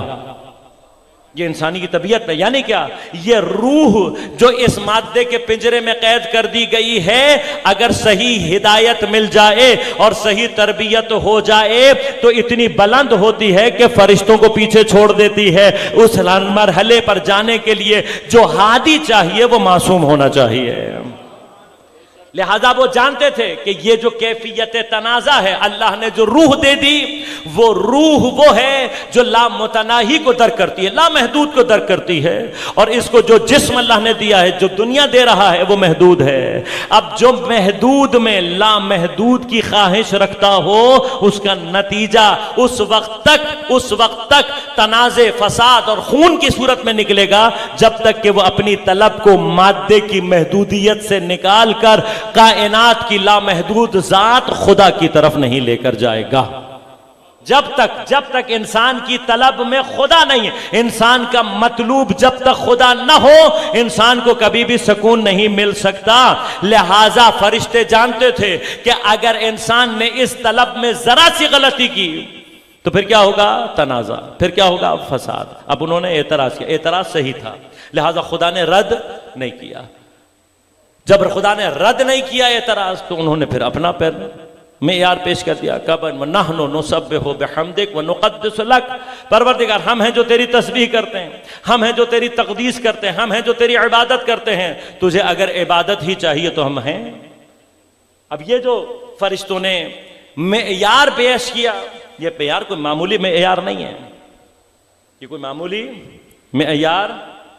یہ انسانی کی طبیعت ہے. یعنی کیا؟ یہ روح جو اس مادے کے پنجرے میں قید کر دی گئی ہے، اگر صحیح ہدایت مل جائے اور صحیح تربیت ہو جائے تو اتنی بلند ہوتی ہے کہ فرشتوں کو پیچھے چھوڑ دیتی ہے. اس مرحلے پر جانے کے لیے جو ہادی چاہیے وہ معصوم ہونا چاہیے. لہذا وہ جانتے تھے کہ یہ جو کیفیت تنازع ہے، اللہ نے جو روح دے دی وہ روح وہ ہے جو لا متناہی کو درک کرتی ہے، لا محدود کو درک کرتی ہے، اور اس کو جو جسم اللہ نے دیا ہے، جو دنیا دے رہا ہے، وہ محدود ہے۔ اب جو محدود میں لا محدود کی خواہش رکھتا ہو، اس کا نتیجہ اس وقت تک تنازع، فساد اور خون کی صورت میں نکلے گا جب تک کہ وہ اپنی طلب کو مادے کی محدودیت سے نکال کر کائنات کی لامحدود ذات خدا کی طرف نہیں لے کر جائے گا۔ جب تک انسان کی طلب میں خدا نہیں ہے، انسان کا مطلوب جب تک خدا نہ ہو، انسان کو کبھی بھی سکون نہیں مل سکتا۔ لہذا فرشتے جانتے تھے کہ اگر انسان نے اس طلب میں ذرا سی غلطی کی تو پھر کیا ہوگا؟ تنازع، پھر کیا ہوگا؟ فساد۔ اب انہوں نے اعتراض کیا، اعتراض صحیح تھا، لہذا خدا نے رد نہیں کیا۔ جب خدا نے رد نہیں کیا اعتراض، تو انہوں نے پھر اپنا معیار پیش کر دیا۔ نحن نسبح بحمدک ونقدس لک، پروردگار ہم ہیں جو تیری تسبیح کرتے ہیں، ہم ہیں جو تیری تقدیس کرتے ہیں، ہم ہیں جو تیری عبادت کرتے ہیں، تجھے اگر عبادت ہی چاہیے تو ہم ہیں۔ اب یہ جو فرشتوں نے معیار پیش کیا، یہ معیار کوئی معمولی معیار نہیں ہے، یہ کوئی معمولی معیار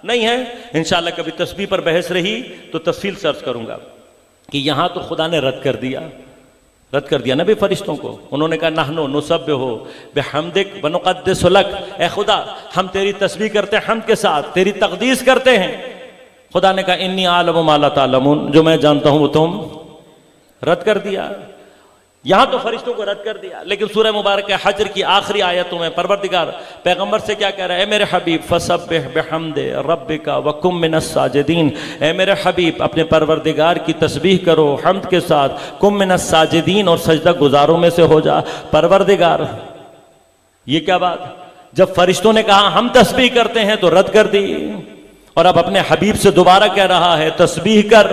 نہیں ہے۔ انشاءاللہ کبھی تسبیح پر بحث رہی تو تفصیل سرچ کروں گا کہ یہاں تو خدا نے رد کر دیا نا بھی فرشتوں کو۔ انہوں نے کہا نحن نسبح بحمدک ونقدس لک، اے خدا ہم تیری تسبیح کرتے ہیں، حمد کے ساتھ تیری تقدیس کرتے ہیں۔ خدا نے کہا انی اعلم ما لا تعلمون، جو میں جانتا ہوں وہ تم رد کر دیا۔ یہاں تو فرشتوں کو رد کر دیا، لیکن سورہ مبارکہ حجر کی آخری آیتوں میں پروردگار پیغمبر سے کیا کہہ رہا ہے؟ اے میرے حبیب فسبح بحمد ربک وکن من الساجدین، اے میرے حبیب اپنے پروردگار کی تسبیح کرو حمد کے ساتھ، کن من الساجدین، اور سجدہ گزاروں میں سے ہو جا۔ پروردگار، یہ کیا بات؟ جب فرشتوں نے کہا ہم تسبیح کرتے ہیں تو رد کر دی، اور اب اپنے حبیب سے دوبارہ کہہ رہا ہے تسبیح کر۔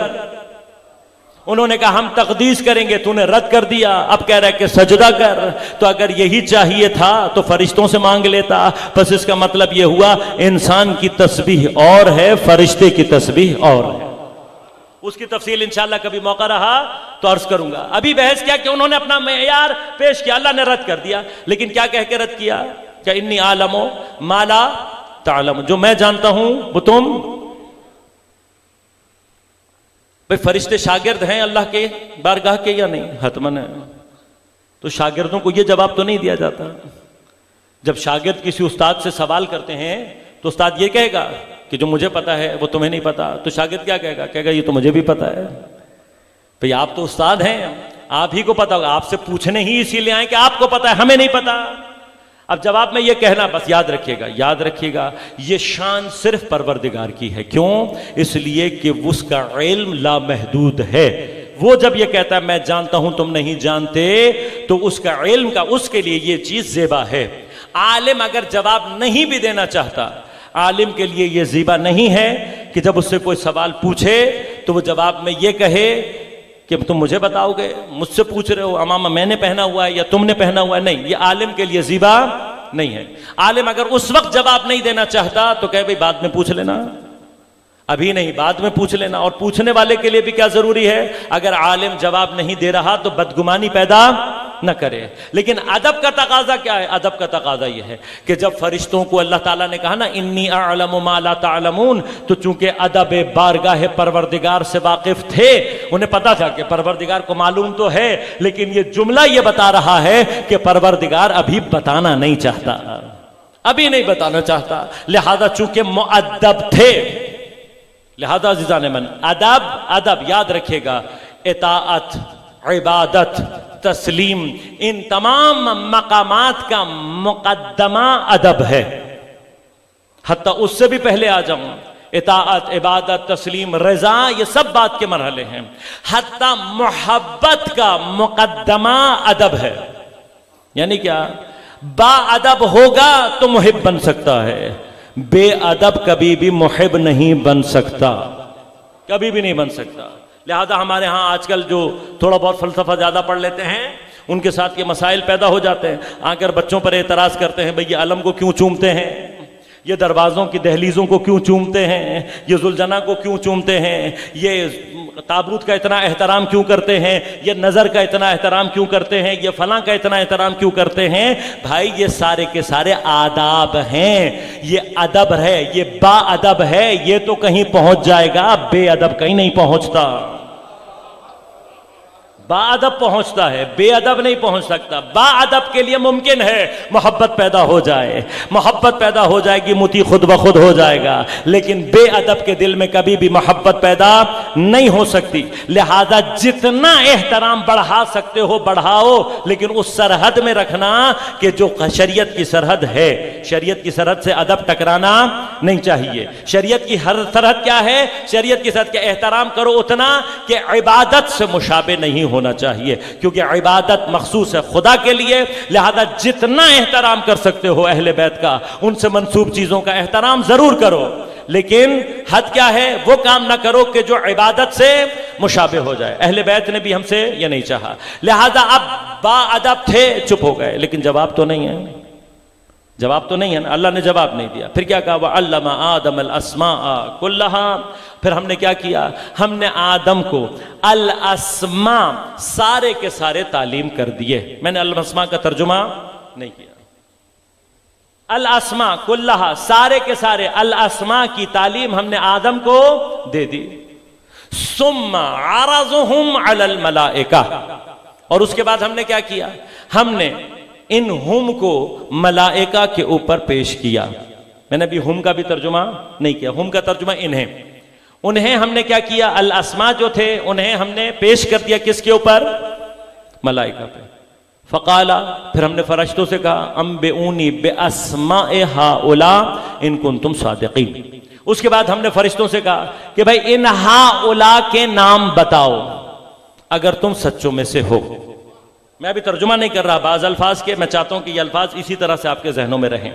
انہوں نے کہا ہم تقدیس کریں گے، تو نے رد کر دیا، اب کہہ رہا ہے کہ سجدہ کر۔ تو اگر یہی چاہیے تھا تو فرشتوں سے مانگ لیتا، بس اس کا مطلب یہ ہوا انسان کی تسبیح اور ہے، فرشتے کی تسبیح اور ہے۔ اس کی تفصیل انشاءاللہ کبھی موقع رہا تو عرض کروں گا۔ ابھی بحث کیا کہ انہوں نے اپنا معیار پیش کیا، اللہ نے رد کر دیا، لیکن کیا کہہ کے رد کیا؟ کہ انی عالم ما لا تعلم، جو میں جانتا ہوں وہ تم۔ بھئی فرشتے شاگرد ہیں اللہ کے بارگاہ کے یا نہیں؟ حتماً ہے۔ تو شاگردوں کو یہ جواب تو نہیں دیا جاتا۔ جب شاگرد کسی استاد سے سوال کرتے ہیں تو استاد یہ کہے گا کہ جو مجھے پتا ہے وہ تمہیں نہیں پتا، تو شاگرد کیا کہے گا؟ کہے گا یہ تو مجھے بھی پتا ہے۔ بھئی آپ تو استاد ہیں، آپ ہی کو پتا ہوگا، آپ سے پوچھنے ہی اسی لیے آئیں کہ آپ کو پتا ہے، ہمیں نہیں پتا۔ اب جواب میں یہ کہنا، بس یاد رکھیے گا یہ شان صرف پروردگار کی ہے۔ کیوں؟ اس لیے کہ اس کا علم لامحدود ہے۔ وہ جب یہ کہتا ہے میں جانتا ہوں تم نہیں جانتے، تو اس کا علم کا اس کے لیے یہ چیز زیبا ہے۔ عالم اگر جواب نہیں بھی دینا چاہتا، عالم کے لیے یہ زیبا نہیں ہے کہ جب اس سے کوئی سوال پوچھے تو وہ جواب میں یہ کہے کہ تم مجھے بتاؤ گے، مجھ سے پوچھ رہے ہو امامہ میں نے پہنا ہوا ہے یا تم نے پہنا ہوا ہے؟ نہیں، یہ عالم کے لیے زیبا نہیں ہے۔ عالم اگر اس وقت جواب نہیں دینا چاہتا تو کہے بھئی بعد میں پوچھ لینا، ابھی نہیں بعد میں پوچھ لینا۔ اور پوچھنے والے کے لیے بھی کیا ضروری ہے؟ اگر عالم جواب نہیں دے رہا تو بدگمانی پیدا نہ کرے۔ لیکن ادب کا تقاضا کیا ہے؟ ادب کا تقاضا یہ ہے کہ جب فرشتوں کو اللہ تعالیٰ نے کہا نا انی اعلم ما لا تعلمون، تو چونکہ ادب بارگاہ پروردگار سے واقف تھے، انہیں پتا تھا کہ پروردگار کو معلوم تو ہے، لیکن یہ جملہ یہ بتا رہا ہے کہ پروردگار ابھی بتانا نہیں چاہتا، ابھی نہیں بتانا چاہتا۔ لہذا چونکہ مؤدب تھے، لہذا عزیزان من ادب یاد رکھے گا، اطاعت، عبادت، تسلیم، ان تمام مقامات کا مقدمہ ادب ہے۔ حتیٰ اس سے بھی پہلے آ جاؤں، اطاعت، عبادت، تسلیم، رضا، یہ سب بات کے مرحلے ہیں۔ حتیٰ محبت کا مقدمہ ادب ہے۔ یعنی کیا؟ با ادب ہوگا تو محب بن سکتا ہے، بے ادب کبھی بھی محب نہیں بن سکتا، کبھی بھی نہیں بن سکتا۔ لہذا ہمارے ہاں آج کل جو تھوڑا بہت فلسفہ زیادہ پڑھ لیتے ہیں، ان کے ساتھ یہ مسائل پیدا ہو جاتے ہیں۔ آ کر بچوں پر اعتراض کرتے ہیں، بھئی یہ علم کو کیوں چومتے ہیں، یہ دروازوں کی دہلیزوں کو کیوں چومتے ہیں، یہ ذوالجناح کو کیوں چومتے ہیں، یہ تابوت کا اتنا احترام کیوں کرتے ہیں، یہ نظر کا اتنا احترام کیوں کرتے ہیں، یہ فلاں کا اتنا احترام کیوں کرتے ہیں؟ بھائی یہ سارے کے سارے آداب ہیں، یہ ادب ہے، یہ با ادب ہے، یہ تو کہیں پہنچ جائے گا، بے ادب کہیں نہیں پہنچتا۔ با ادب پہنچتا ہے، بے ادب نہیں پہنچ سکتا۔ با ادب کے لیے ممکن ہے محبت پیدا ہو جائے، محبت پیدا ہو جائے گی، مطیع خود بخود ہو جائے گا، لیکن بے ادب کے دل میں کبھی بھی محبت پیدا نہیں ہو سکتی۔ لہذا جتنا احترام بڑھا سکتے ہو بڑھاؤ، لیکن اس سرحد میں رکھنا کہ جو شریعت کی سرحد ہے، شریعت کی سرحد سے ادب ٹکرانا نہیں چاہیے۔ شریعت کی ہر سرحد کیا ہے؟ شریعت کی سرحد کا احترام کرو اتنا کہ عبادت سے مشابہ نہیں ہونا چاہیے، کیونکہ عبادت مخصوص ہے خدا کے لیے۔ لہذا جتنا احترام کر سکتے ہو اہل بیت کا، ان سے منسوب چیزوں کا احترام ضرور کرو، لیکن حد کیا ہے؟ وہ کام نہ کرو کہ جو عبادت سے مشابہ ہو جائے۔ اہل بیت نے بھی ہم سے یہ نہیں چاہا، لہذا اب با ادب تھے، چپ ہو گئے، لیکن جواب تو نہیں ہے، جواب تو نہیں ہے نا، اللہ نے جواب نہیں دیا۔ پھر کیا کہا؟ وَعَلَّمَ آدَمَ الْأَسْمَاءَ كُلَّهَا، پھر ہم نے کیا کیا؟ ہم نے آدم کو الاسماء سارے کے سارے تعلیم کر دیے۔ میں نے الاسماء کا ترجمہ نہیں کیا، الاسماء کلھا سارے کے سارے الاسماء کی تعلیم ہم نے آدم کو دے دی۔ ثم عرضهم على الملائکہ، اور اس کے بعد ہم نے کیا کیا؟ ہم نے ان ہم کو ملائکہ کے اوپر پیش کیا۔ میں نے ابھی ہم کا بھی ترجمہ نہیں کیا، ہم کا ترجمہ انہیں ہم نے کیا کیا؟ الاسماء جو تھے انہیں ہم نے پیش کر دیا، کس کے اوپر؟ ملائکہ پہ۔ فقالا، پھر ہم نے فرشتوں سے کہا انبئونی باسماء ہؤلاء ان کنتم صادقین۔ اس کے بعد ہم نے فرشتوں سے کہا کہ بھائی ان ہؤلاء کے نام بتاؤ اگر تم سچوں میں سے ہو۔ میں ابھی ترجمہ نہیں کر رہا، بعض الفاظ کے میں چاہتا ہوں کہ یہ الفاظ اسی طرح سے آپ کے ذہنوں میں رہیں۔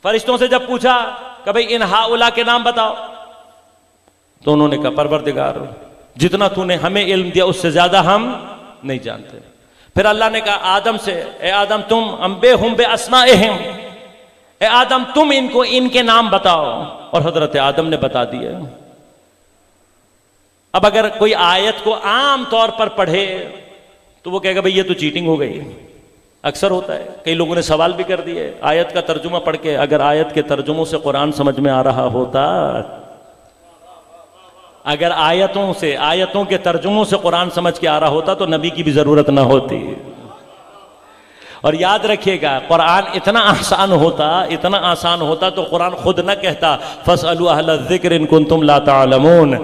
فرشتوں سے جب پوچھا کہ بھئی ان ہؤلاء کے نام بتاؤ، تو انہوں نے کہا پروردگار جتنا تو نے ہمیں علم دیا اس سے زیادہ ہم نہیں جانتے۔ پھر اللہ نے کہا آدم سے، اے آدم تم انبئہم باسمائہم، اے آدم تم ان کو ان کے نام بتاؤ، اور حضرت آدم نے بتا دیا۔ اب اگر کوئی آیت کو عام طور پر پڑھے تو وہ کہے گا بھئی یہ تو چیٹنگ ہو گئی، اکثر ہوتا ہے۔ کئی لوگوں نے سوال بھی کر دیے آیت کا ترجمہ پڑھ کے، اگر آیت کے ترجموں سے قرآن سمجھ میں آ رہا ہوتا، اگر آیتوں کے ترجموں سے قرآن سمجھ کے آ رہا ہوتا تو نبی کی بھی ضرورت نہ ہوتی۔ اور یاد رکھیے گا قرآن اتنا آسان ہوتا تو قرآن خود نہ کہتا فاسألوا اہل الذکر ان کنتم لا تعلمون۔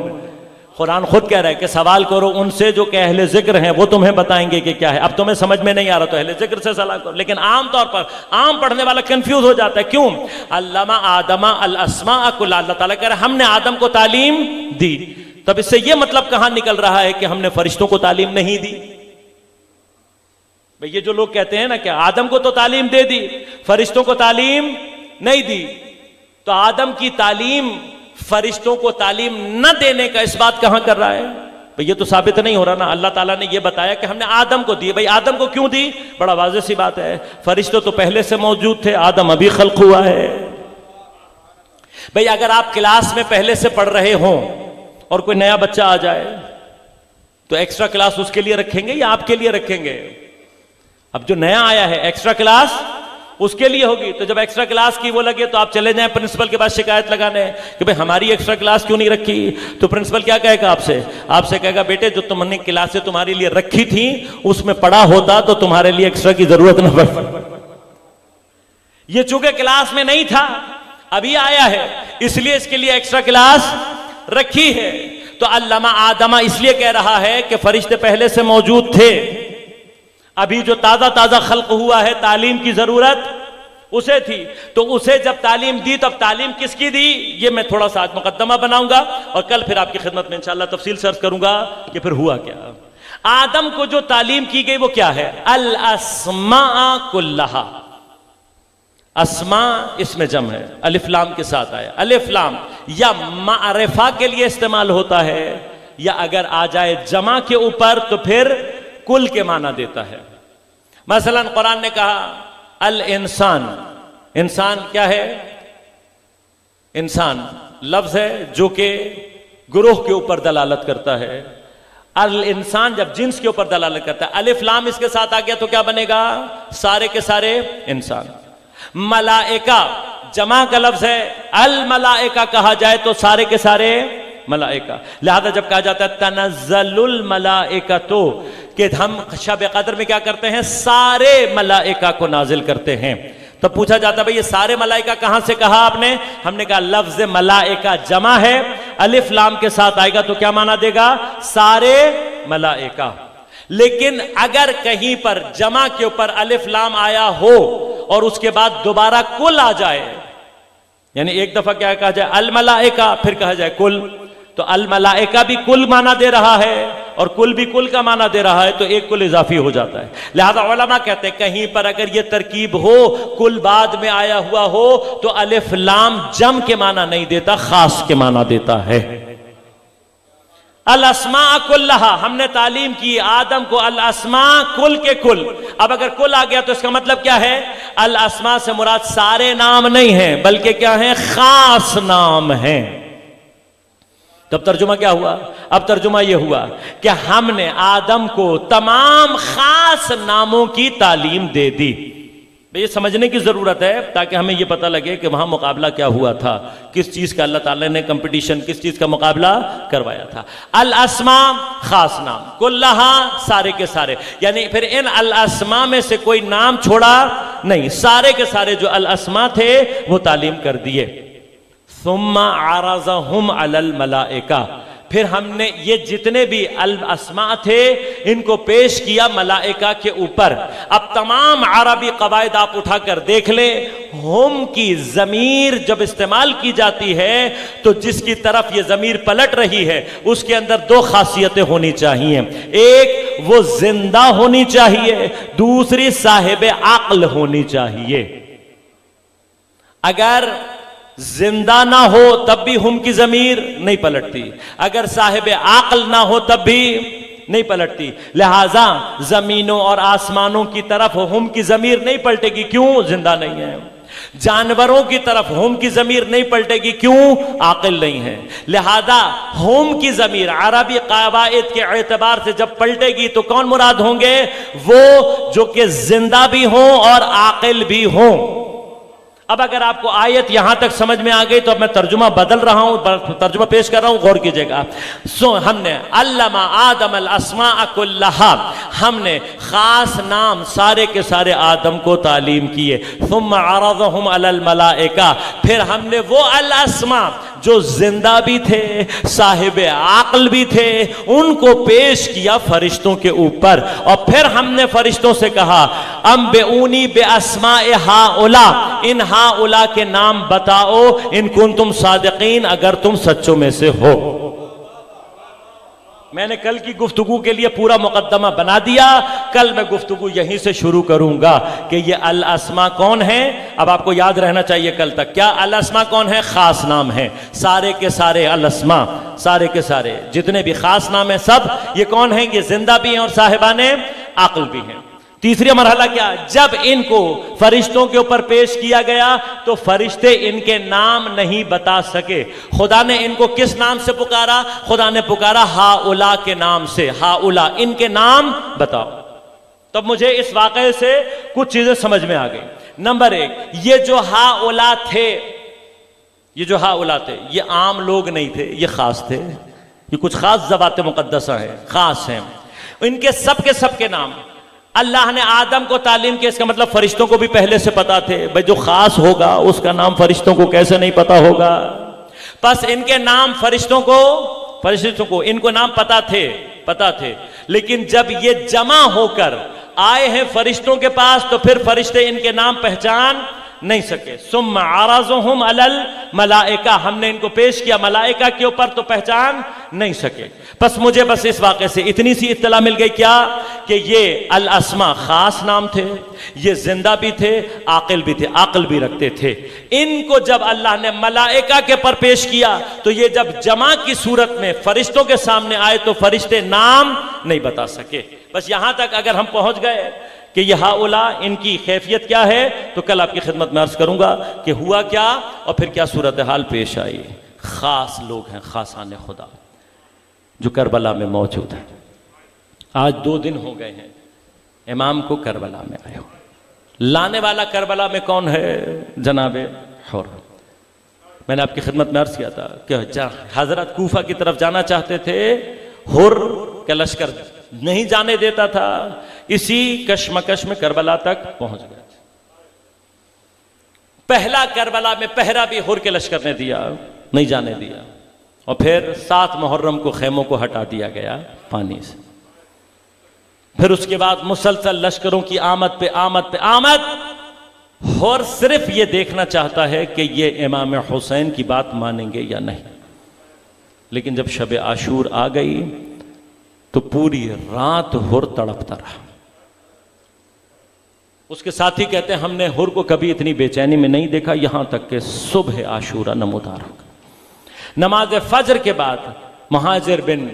قرآن خود کہہ رہا ہے کہ سوال کرو ان سے جو کہ اہل ذکر ہیں، وہ تمہیں بتائیں گے کہ کیا ہے۔ اب تمہیں سمجھ میں نہیں آ رہا تو اہل ذکر سے سوال کرو۔ لیکن عام طور پر عام پڑھنے والا کنفیوز ہو جاتا ہے، کیوں؟ علمہ آدم الاسماء کلھا، اللہ تعالیٰ کہہ رہا ہے ہم نے آدم کو تعلیم دی۔ تب اس سے یہ مطلب کہاں نکل رہا ہے کہ ہم نے فرشتوں کو تعلیم نہیں دی؟ بھئی یہ جو لوگ کہتے ہیں نا کہ آدم کو تو تعلیم دے دی، فرشتوں کو تعلیم نہیں دی، تو آدم کی تعلیم فرشتوں کو تعلیم نہ دینے کا اس بات کہاں کر رہا ہے؟ بھئی یہ تو ثابت نہیں ہو رہا نا۔ اللہ تعالیٰ نے یہ بتایا کہ ہم نے آدم کو دی۔ بھئی آدم کو کیوں دی؟ بڑا واضح سی بات ہے، فرشتوں تو پہلے سے موجود تھے، آدم ابھی خلق ہوا ہے۔ بھئی اگر آپ کلاس میں پہلے سے پڑھ رہے ہوں اور کوئی نیا بچہ آ جائے تو ایکسٹرا کلاس اس کے لیے رکھیں گے یا آپ کے لیے رکھیں گے؟ اب جو نیا آیا ہے ایکسٹرا کلاس اس کے لیے ہوگی، تو جب ایکسٹرا کلاس کی وہ لگے تو آپ چلے جائیں پرنسپل کے پاس شکایت لگانے کہ بھئی ہماری ایکسٹرا کلاس کیوں نہیں رکھی؟ تو پرنسپل کیا کہے گا آپ سے کہے گا بیٹے جو تم نے کلاسیں تمہاری لیے رکھی تھی اس میں پڑھا ہوتا تو تمہارے لیے ایکسٹرا کی ضرورت نہ پڑتی۔ یہ چونکہ کلاس میں نہیں تھا، ابھی آیا ہے، اس لیے اس کے لیے ایکسٹرا کلاس رکھی ہے۔ تو علمہ آدم اس لیے کہہ رہا ہے کہ فرشتے پہلے سے موجود تھے، ابھی جو تازہ خلق ہوا ہے تعلیم کی ضرورت اسے تھی، تو اسے جب تعلیم دی تو اب تعلیم کس کی دی؟ یہ میں تھوڑا سا آج مقدمہ بناؤں گا اور کل پھر آپ کی خدمت میں انشاءاللہ تفصیل سے عرض کروں گا کہ پھر ہوا کیا۔ آدم کو جو تعلیم کی گئی وہ کیا ہے؟ الاسماء کلھا۔ اسماء اس میں جمع ہے، الف لام کے ساتھ آیا۔ الف لام یا معرفہ کے لیے استعمال ہوتا ہے، یا اگر آ جائے جمع کے اوپر تو پھر کل کے معنی دیتا ہے۔ مثلا قرآن نے کہا الانسان، انسان کیا ہے؟ انسان لفظ ہے جو کہ گروہ کے اوپر دلالت کرتا ہے. الانسان جب جنس کے اوپر دلالت کرتا ہے، الف لام اس کے ساتھ آ گیا تو کیا بنے گا؟ سارے کے سارے انسان. ملائکہ جمع کا لفظ ہے، الملائکہ کہا جائے تو سارے کے سارے ملائکہ. لہذا جب کہا جاتا ہے تنزل الملائکہ تو کہ ہم شب قدر میں کیا کرتے ہیں؟ سارے ملائکہ کو نازل کرتے ہیں. تو پوچھا جاتا ہے بھئی یہ سارے ملائکہ کہاں سے کہا آپ نے؟ ہم نے کہا لفظ ملائکہ جمع ہے، الف لام کے ساتھ آئے گا تو کیا معنی دے گا؟ سارے ملائکہ. لیکن اگر کہیں پر جمع کے اوپر الف لام آیا ہو اور اس کے بعد دوبارہ کل آ جائے، یعنی ایک دفعہ کیا کہا جائے؟ الملائکہ، پھر کہا جائے کل، تو الملائکہ بھی کل معنی دے رہا ہے اور کل بھی کل کا معنی دے رہا ہے، تو ایک کل اضافی ہو جاتا ہے. لہذا علماء کہتے ہیں کہیں پر اگر یہ ترکیب ہو، کل بعد میں آیا ہوا ہو، تو الف لام جم کے معنی نہیں دیتا، خاص کے معنی دیتا ہے. الاسماء کلہا، ہم نے تعلیم کی آدم کو الاسماء کل کے کل. اب اگر کل آ گیا تو اس کا مطلب کیا ہے؟ الاسماء سے مراد سارے نام نہیں ہیں بلکہ کیا ہیں؟ خاص نام ہیں. تب ترجمہ کیا ہوا؟ اب ترجمہ یہ ہوا کہ ہم نے آدم کو تمام خاص ناموں کی تعلیم دے دی. یہ سمجھنے کی ضرورت ہے تاکہ ہمیں یہ پتہ لگے کہ وہاں مقابلہ کیا ہوا تھا، کس چیز کا اللہ تعالیٰ نے کمپٹیشن، کس چیز کا مقابلہ کروایا تھا. الاسماء خاص نام، کلہا سارے کے سارے، یعنی پھر ان الاسماء میں سے کوئی نام چھوڑا نہیں، سارے کے سارے جو الاسماء تھے وہ تعلیم کر دیے. ثم عرضهم علی الملائکہ، پھر ہم نے یہ جتنے بھی الاسماء تھے ان کو پیش کیا ملائکہ کے اوپر. اب تمام عربی قواعد آپ اٹھا کر دیکھ لیں، ہم کی ضمیر جب استعمال کی جاتی ہے تو جس کی طرف یہ ضمیر پلٹ رہی ہے اس کے اندر دو خاصیتیں ہونی چاہیے. ایک وہ زندہ ہونی چاہیے، دوسری صاحب عقل ہونی چاہیے. اگر زندہ نہ ہو تب بھی ہم کی ضمیر نہیں پلٹتی، اگر صاحب عقل نہ ہو تب بھی نہیں پلٹتی. لہٰذا زمینوں اور آسمانوں کی طرف ہم کی ضمیر نہیں پلٹے گی، کیوں؟ زندہ نہیں ہے. جانوروں کی طرف ہم کی ضمیر نہیں پلٹے گی، کیوں؟ عاقل نہیں ہے. لہذا ہم کی ضمیر عربی قواعد کے اعتبار سے جب پلٹے گی تو کون مراد ہوں گے؟ وہ جو کہ زندہ بھی ہوں اور عاقل بھی ہوں. اب اگر آپ کو آیت یہاں تک سمجھ میں آ گئی تو اب میں ترجمہ بدل رہا ہوں، ترجمہ پیش کر رہا ہوں، غور کیجئے گا. ہم نے علم آدم الاسماء کلہا، ہم نے خاص نام سارے کے سارے آدم کو تعلیم کیے. ثم عرضهم علی الملائکہ، پھر ہم نے وہ الاسماء جو زندہ بھی تھے، صاحب عقل بھی تھے، ان کو پیش کیا فرشتوں کے اوپر. اور پھر ہم نے فرشتوں سے کہا انبئونی باسماء ہؤلاء، ان ہؤلاء کے نام بتاؤ ان کنتم صادقین، اگر تم سچوں میں سے ہو. میں نے کل کی گفتگو کے لیے پورا مقدمہ بنا دیا، کل میں گفتگو یہیں سے شروع کروں گا کہ یہ الاسماء کون ہیں. اب آپ کو یاد رہنا چاہیے کل تک، کیا الاسماء کون ہیں؟ خاص نام ہیں. سارے کے سارے الاسماء، سارے کے سارے جتنے بھی خاص نام ہیں سب یہ کون ہیں؟ یہ زندہ بھی ہیں اور صاحبان عقل بھی ہیں. تیسری مرحلہ کیا؟ جب ان کو فرشتوں کے اوپر پیش کیا گیا تو فرشتے ان کے نام نہیں بتا سکے. خدا نے ان کو کس نام سے پکارا؟ خدا نے پکارا ہؤلاء کے نام سے. ہؤلاء، ان کے نام بتاؤ. تب مجھے اس واقعے سے کچھ چیزیں سمجھ میں آ گئی. نمبر ایک، یہ جو ہؤلاء تھے، یہ جو ہؤلاء تھے یہ عام لوگ نہیں تھے، یہ خاص تھے. یہ کچھ خاص ذوات مقدسہ ہیں، خاص ہیں. ان کے سب کے نام اللہ نے آدم کو تعلیم کی. اس کا مطلب فرشتوں کو بھی پہلے سے پتا تھے. بھئی جو خاص ہوگا اس کا نام فرشتوں کو کیسے نہیں پتا ہوگا؟ پس ان کے نام فرشتوں کو ان کو نام پتا تھے. لیکن جب یہ جمع ہو کر آئے ہیں فرشتوں کے پاس تو پھر فرشتے ان کے نام پہچان نہیں سکے. ثم عرضهم علی الملائکہ، ہم نے ان کو پیش کیا ملائکہ کے اوپر تو پہچان نہیں سکے. پس مجھے بس اس واقعے سے اتنی سی اطلاع مل گئی، کیا؟ کہ یہ الاسماء خاص نام تھے، یہ زندہ بھی تھے، عاقل بھی تھے، عقل بھی رکھتے تھے. ان کو جب اللہ نے ملائکہ کے پر پیش کیا تو یہ جب جمع کی صورت میں فرشتوں کے سامنے آئے تو فرشتے نام نہیں بتا سکے. بس یہاں تک اگر ہم پہنچ گئے کہ یہ ہؤلاء ان کی کیفیت کیا ہے تو کل آپ کی خدمت میں عرض کروں گا کہ ہوا کیا اور پھر کیا صورتحال پیش آئی. خاص لوگ ہیں، خاصان خدا، جو کربلا میں موجود ہیں۔ آج 2 دن ہو گئے ہیں امام کو کربلا میں آئے ہو۔ لانے والا کربلا میں کون ہے؟ جناب حر۔ میں نے آپ کی خدمت میں عرض کیا تھا کہ حضرت کوفہ کی طرف جانا چاہتے تھے، حر کا لشکر نہیں جانے دیتا تھا، اسی کشمکش میں کربلا تک پہنچ گیا۔ پہلا کربلا میں پہرا بھی حر کے لشکر نے دیا، نہیں جانے دیا، اور پھر 7 محرم کو خیموں کو ہٹا دیا گیا پانی سے۔ پھر اس کے بعد مسلسل لشکروں کی آمد پہ آمد پہ آمد۔ حر صرف یہ دیکھنا چاہتا ہے کہ یہ امام حسین کی بات مانیں گے یا نہیں۔ لیکن جب شب عاشور آ گئی تو پوری رات حر تڑپتا رہا۔ اس کے ساتھی کہتے ہیں ہم نے حر کو کبھی اتنی بے چینی میں نہیں دیکھا، یہاں تک کہ صبح عاشورہ نمودار ہو گئی۔ نماز فجر کے بعد مہاجر بن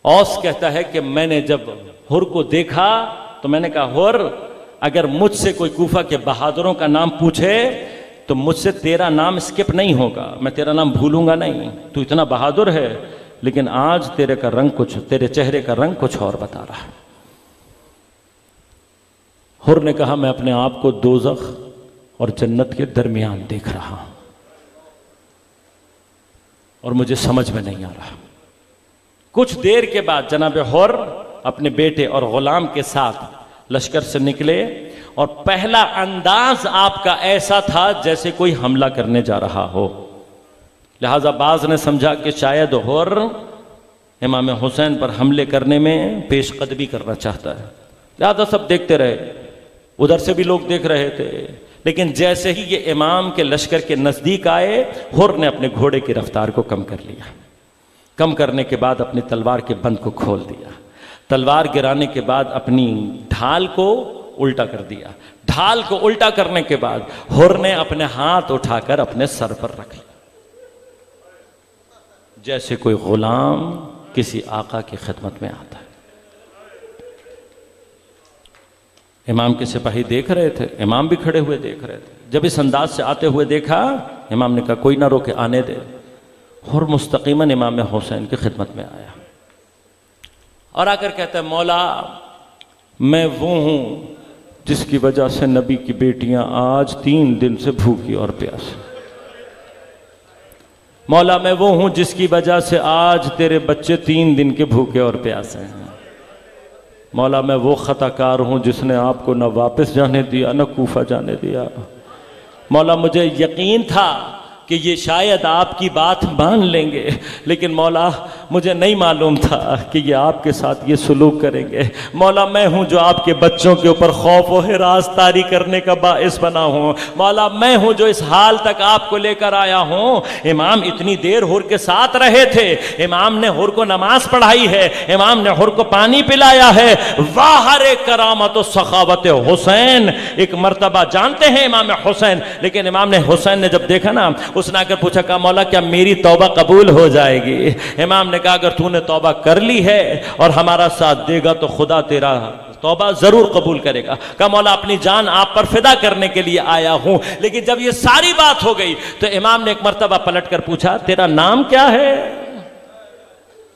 اوس کہتا ہے کہ میں نے جب حر کو دیکھا تو میں نے کہا حر، اگر مجھ سے کوئی کوفہ کے بہادروں کا نام پوچھے تو مجھ سے تیرا نام اسکپ نہیں ہوگا، میں تیرا نام بھولوں گا نہیں، تو اتنا بہادر ہے، لیکن آج تیرے چہرے کا رنگ کچھ اور بتا رہا ہے۔ حر نے کہا میں اپنے آپ کو دوزخ اور جنت کے درمیان دیکھ رہا ہوں اور مجھے سمجھ میں نہیں آ رہا۔ کچھ دیر کے بعد جناب حر اپنے بیٹے اور غلام کے ساتھ لشکر سے نکلے، اور پہلا انداز آپ کا ایسا تھا جیسے کوئی حملہ کرنے جا رہا ہو۔ لہذا بعض نے سمجھا کہ شاید حر امام حسین پر حملے کرنے میں پیش قدمی کرنا چاہتا ہے، لہذا سب دیکھتے رہے، ادھر سے بھی لوگ دیکھ رہے تھے۔ لیکن جیسے ہی یہ امام کے لشکر کے نزدیک آئے، حر نے اپنے گھوڑے کی رفتار کو کم کر لیا۔ کم کرنے کے بعد اپنی تلوار کے بند کو کھول دیا، تلوار گرانے کے بعد اپنی ڈھال کو الٹا کر دیا۔ ڈھال کو الٹا کرنے کے بعد حر نے اپنے ہاتھ اٹھا کر اپنے سر پر رکھ لیا، جیسے کوئی غلام کسی آقا کی خدمت میں آتا ہے۔ امام کے سپاہی دیکھ رہے تھے، امام بھی کھڑے ہوئے دیکھ رہے تھے۔ جب اس انداز سے آتے ہوئے دیکھا، امام نے کہا کوئی نہ روکے، آنے دے۔ حر مستقیماً امام حسین کی خدمت میں آیا اور آ کر کہتا ہے مولا میں وہ ہوں جس کی وجہ سے نبی کی بیٹیاں آج 3 دن سے بھوکی اور پیاسی۔ مولا میں وہ ہوں جس کی وجہ سے آج تیرے بچے 3 دن کے بھوکے اور پیاسے ہیں۔ مولا میں وہ خطا کار ہوں جس نے آپ کو نہ واپس جانے دیا نہ کوفہ جانے دیا۔ مولا مجھے یقین تھا کہ یہ شاید آپ کی بات مان لیں گے، لیکن مولا مجھے نہیں معلوم تھا کہ یہ آپ کے ساتھ یہ سلوک کریں گے۔ مولا میں ہوں جو آپ کے بچوں کے اوپر خوف و ہراس طاری کرنے کا باعث بنا ہوں۔ مولا میں ہوں جو اس حال تک آپ کو لے کر آیا ہوں۔ امام اتنی دیر حر کے ساتھ رہے تھے، امام نے حر کو نماز پڑھائی ہے، امام نے حر کو پانی پلایا ہے۔ واہ کرامت و سخاوت حسین! ایک مرتبہ جانتے ہیں امام حسین، لیکن امام نے حسین نے جب دیکھا نا، اس نے آ کر پوچھا کہا مولا کیا میری توبہ قبول ہو جائے گی؟ امام نے کہا اگر تو نے توبہ کر لی ہے اور ہمارا ساتھ دے گا تو خدا تیرا توبہ ضرور قبول کرے گا۔ کہا مولا اپنی جان آپ پر فدا کرنے کے لیے آیا ہوں۔ لیکن جب یہ ساری بات ہو گئی تو امام نے ایک مرتبہ پلٹ کر پوچھا تیرا نام کیا ہے؟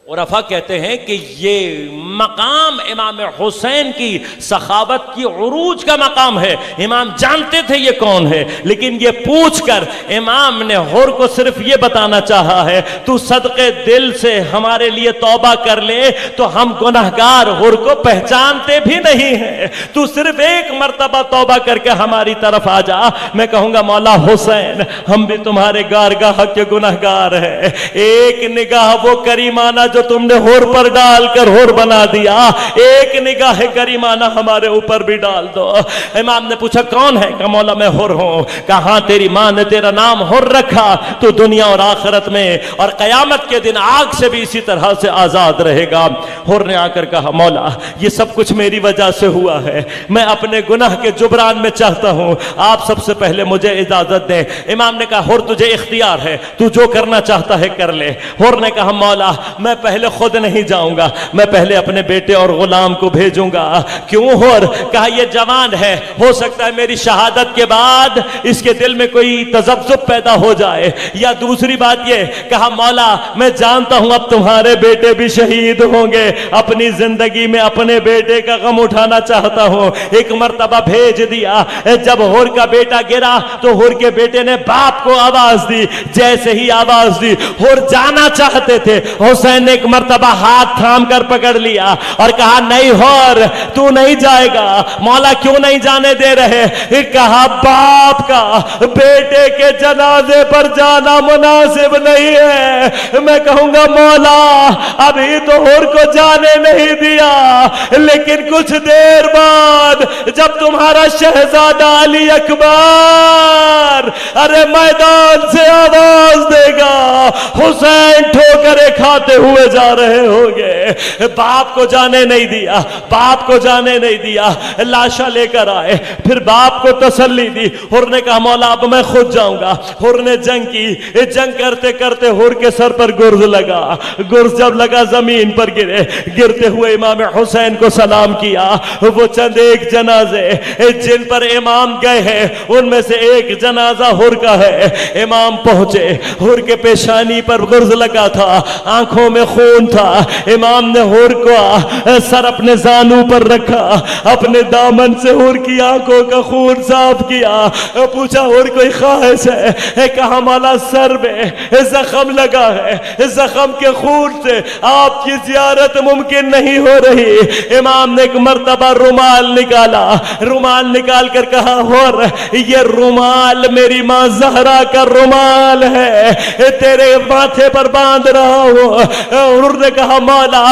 عرفاء کہتے ہیں کہ یہ مقام امام حسین کی سخاوت کی عروج کا مقام ہے۔ امام جانتے تھے یہ کون ہے، لیکن یہ پوچھ کر امام نے حر کو صرف یہ بتانا چاہا ہے تو صدقے دل سے ہمارے لیے توبہ کر لے تو ہم گنہگار حر کو پہچانتے بھی نہیں ہیں، تو صرف ایک مرتبہ توبہ کر کے ہماری طرف آ جا۔ میں کہوں گا مولا حسین ہم بھی تمہارے گارگاہ کے گنہگار ہیں، ایک نگاہ وہ کریمانہ جو تم نے حر پر ڈال کر حر بنا دیا، ایک نگاہ کریمانہ ہمارے اوپر بھی ڈال دو۔ امام نے پوچھا کون ہے؟ کہ مولا میں حر ہوں۔ کہاں تیری ماں نے تیرا نام حر رکھا، تو دنیا اور آخرت میں اور قیامت کے دن آگ سے بھی اسی طرح سے آزاد رہے گا۔ حر نے آ کر کہا مولا یہ سب کچھ میری وجہ سے ہوا ہے، میں اپنے گناہ کے جبران میں چاہتا ہوں، آپ سب سے پہلے مجھے اجازت دیں۔ امام نے کہا حر تجھے اختیار ہے، تو جو کرنا چاہتا ہے کر لے۔ حر نے کہا مولا میں پہلے خود نہیں جاؤں گا، میں پہلے اپنے بیٹے اور غلام کو بھیجوں گا۔ کیوں؟ اور کہا یہ جوان ہے، ہو سکتا ہے میری شہادت کے بعد اس کے دل میں کوئی تذبذب پیدا ہو جائے، یا دوسری بات یہ کہا مولا میں جانتا ہوں اب تمہارے بیٹے بھی شہید ہوں گے، اپنی زندگی میں اپنے بیٹے کا غم اٹھانا چاہتا ہوں۔ ایک مرتبہ بھیج دیا، جب ہور کا بیٹا گرا تو ہور کے بیٹے نے باپ کو آواز دی، جیسے ہی آواز دی ہور جانا چاہتے تھے، حسین نے ایک مرتبہ ہاتھ تھام کر پکڑ لیا اور کہا نہیں ہور تو نہیں جائے گا۔ مولا کیوں نہیں جانے دے رہے؟ کہا باپ کا بیٹے کے جنازے پر جانا مناسب نہیں ہے۔ میں کہوں گا مولا ابھی تو ہور کو جانے نہیں دیا، لیکن کچھ دیر بعد جب تمہارا شہزادہ علی اکبر ارے میدان سے آواز دے گا، حسین ٹھوکریں کھاتے ہوئے جا رہے ہوں گے۔ باپ کو جانے نہیں دیا، باپ کو جانے نہیں دیا، لاشا لے کر آئے، پھر باپ کو تسلی دی۔ ہر نے کہا مولا اب میں خود جاؤں گا۔ ہر نے جنگ کی، جنگ کرتے کرتے ہر کے سر پر گرز لگا، گرز جب لگا زمین پر گرے، گرتے ہوئے امام حسین کو سلام کیا۔ وہ چند ایک جنازے جن پر امام گئے ہیں ان میں سے ایک جنازہ ہر کا ہے۔ امام پہنچے، ہر کے پیشانی پر گرز لگا تھا، آنکھوں میں خون تھا۔ امام نے ہر کو سر اپنے زانو پر رکھا، اپنے دامن سے ہر کی آنکھوں کا خون صاف کیا، پوچھا ہر کوئی خواہش ہے؟ کہا مولا سر میں زخم لگا ہے، زخم کے خون سے آپ کی زیارت ممکن نہیں ہو رہی۔ امام نے ایک مرتبہ رومال نکالا، رومال نکال کر کہا ہور یہ رومال میری ماں زہرا کا رومال ہے، تیرے ماتھے پر باندھ رہا ہوں۔ انہوں نے کہا مولا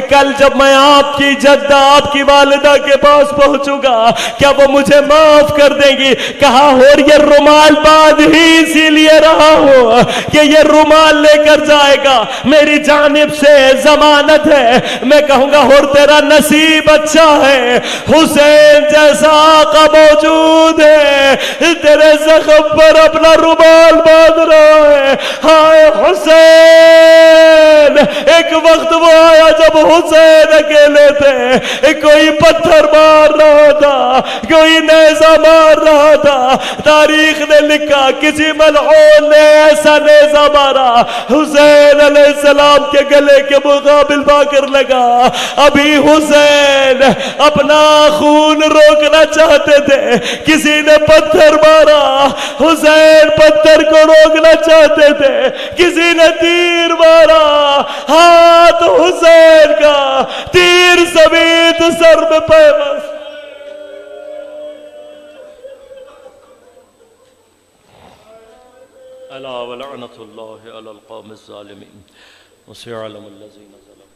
کل جب میں آپ کی جدہ آپ کی والدہ کے پاس پہنچوں گا کیا وہ مجھے معاف کر دیں گی؟ کہا اور یہ رومال باندھ ہی اسی لیے رہا ہوں کہ یہ رومال لے کر جائے گا، میری جانب سے ضمانت ہے۔ میں کہوں گا اور تیرا نصیب اچھا ہے، حسین جیسا آقا موجود ہے، تیرے زخم پر اپنا رومال باندھ رہا ہے۔ ہائے حسین! ایک وقت وہ آیا جب حسین اکیلے تھے، کوئی پتھر مار رہا تھا، کوئی نیزہ مار رہا تھا۔ تاریخ نے لکھا کسی ملعون نے ایسا نیزہ مارا، حسین علیہ السلام کے گلے کے مقابل پا کر لگا۔ ابھی حسین اپنا خون روکنا چاہتے تھے، کسی نے پتھر مارا، حسین پتھر کو روکنا چاہتے تھے، کسی نے تیر مارا، ہاتھ حسین کا تیر سمیت سر میں پیوست۔ الا ولعنۃ اللہ علی القوم الظالمین وسيعلم الذين ظلموا